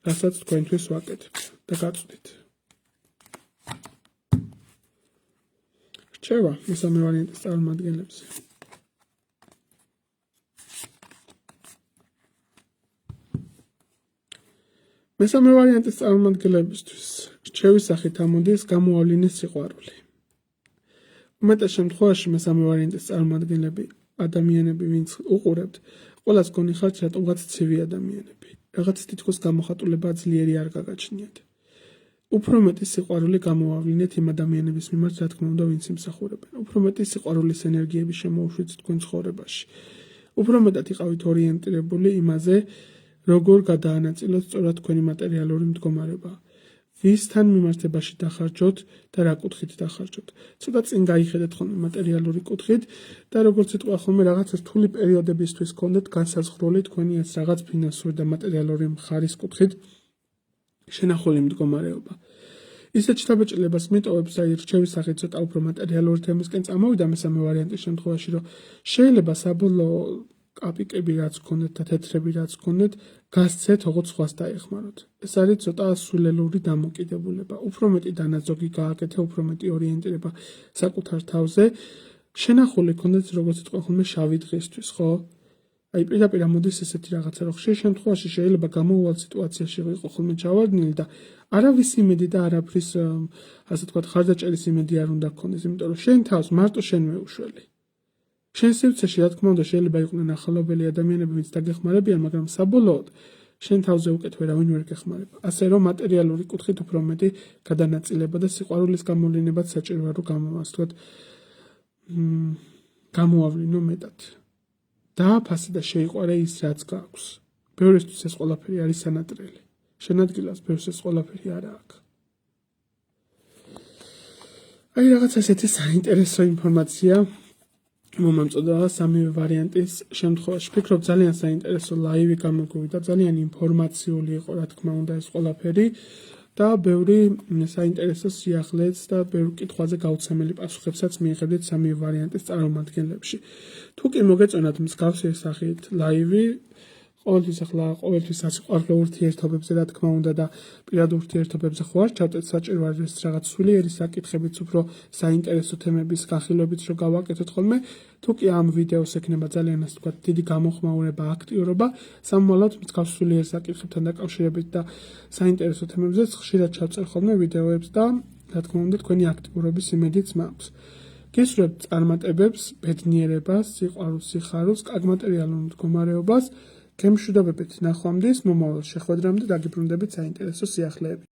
რასაც თქვენთვის ვაკეთებთ და გაწვდით. რჩევა მესამე ვარიანტის წარმომადგენლებზე. მესამე ვარიანტის წარმომადგენლებისთვის რჩევის სახით ამოდის გამოავლინეს სიყვარული. უმეტეს შემთხვევაში მესამე ვარიანტის წარმომადგენლები ადამიანები, ვინც უყურებთ, ყველას გონიხართ რატომღაც ცივი ადამიანები. რაღაც თითქოს გამოხატულება ძლიერი არ გაგაჩნიათ. უფრო მეტი სიყვარული გამოავლინეთ იმ ადამიანების მიმართ, რა თქმა უნდა, ვინც იმსახურებენ. უფრო მეტი სიყვარულის ენერგიები შემოუშვით თქვენ ცხოვრებაში. უფრო მეტად იყავით ორიენტირებული იმაზე, როგორ გადაანაწილოთ სწორად თქვენი მატერიალური მდგომარეობა. ვისთან მიმართებაში დახარჯოთ და რა კუთხით დახარჯოთ. ცოტა წინ გაიხედეთ ხოლმე მატერიალური კუთხით და როგორც იტყვა ხოლმე რაღაც რთული პერიოდებისთვის გქონდეთ განსაზღვრული თქვენი ეს რაღაც ფინანსური და მატერიალური მხარის კუთხით შენახული მდგომარეობა. ისეთ შთაბეჭდილებას მიტოვებს აი რჩევის სახით ცოტა უფრო მატერიალური თემისკენ წამოვიდა მესამე ვარიანტის შემთხვევაში, რომ შეიძლება საბოლოო კაპიკები რაც გქონდეთ და თეთრები რაც გქონდეთ, გასცეთ ოღონდ სხვას დაეხმაროთ. ეს არის ცოტა სულელური დამოკიდებულება. უფრო მეტი დანაზოგი გააკეთე, უფრო მეტი ორიენტირება საკუთარ თავზე. შენახული გქონდეთ როგორც იტყვა ხოლმე შავი დღისთვის, ხო? აი პირდაპირ ამოდის ესეთი რაღაცა, რომ ხშირ შემთხვევაში შეიძლება გამოუვალ სიტუაციაში ვიყო ხოლმე ჩავარდნილი და არავის იმედი და არაფრის ასე თქვა ხარდაჭერის იმედი არ უნდა გქონდეს, იმიტომ რომ შენ თავს მარტო შენ მეუშველი. შენ სივრცეში რა თქმა უნდა შეიძლება იყვნენ ახალობელი ადამიანები, ვინც დაგეხმარებიან, მაგრამ საბოლოოდ შენ თავზე უკეთ ვერავინ ვერ გეხმარება. ასე რომ მატერიალური კუთხით უფრო მეტი გადანაწილება და სიყვარულის გამოვლინებაც საჭიროა, რომ გამოავლინო მეტად. დააფასე და შეიყვარე ის, რაც გაქვს. ბევრისთვის ეს ყველაფერი არის სანატრელი. შენ ადგილას ბევრს ეს ყველაფერი არა აქვს. აი რაღაც ესეთი საინტერესო ინფორმაცია მომამწოდა სამივე ვარიანტის შემთხვევაში. ვფიქრობ ძალიან საინტერესო ლაივი გამოგვივიდა, ძალიან ინფორმაციული იყო, რა თქმა უნდა, ეს ყველაფერი და ბევრი საინტერესო სიახლეც და ბევრ კითხვაზე გაუცემელი პასუხებსაც მიიღებდით სამივე ვარიანტის წარმომადგენლებში. თუ კი მოგეწონათ მსგავსი სახით ლაივი, ყოველთვის ახლა ყოველთვის სიყვარული ურთიერთობებზე რა თქმა უნდა და პირად ურთიერთობებზე ხო არ ჩავწეთ, საჭირო არის რაღაც სულიერი საკითხებიც, უფრო საინტერესო თემების განხილვებით რო გავაკეთოთ ხოლმე. თუ კი ამ ვიდეოს ექნება ძალიან ასე ვთქვათ დიდი გამოხმაურება, აქტიურობა, სამომავლოდ მსგავს სულიერ საკითხებთან დაკავშირებით და საინტერესო თემებზე ხშირად ჩავწერ ხოლმე ვიდეოებს და რა თქმა უნდა თქვენი აქტიურობის იმედიც მაქვს. გესურვებთ წარმატებებს, ბედნიერებას, სიყვარულს, სიხარულს, კარგ მატერიალურ მდგომარეობას. გემშვიდობებით ნახვამდის, მომავალ შეხვედრამდე დაგიბრუნდებით საინტერესო სიახლეებით.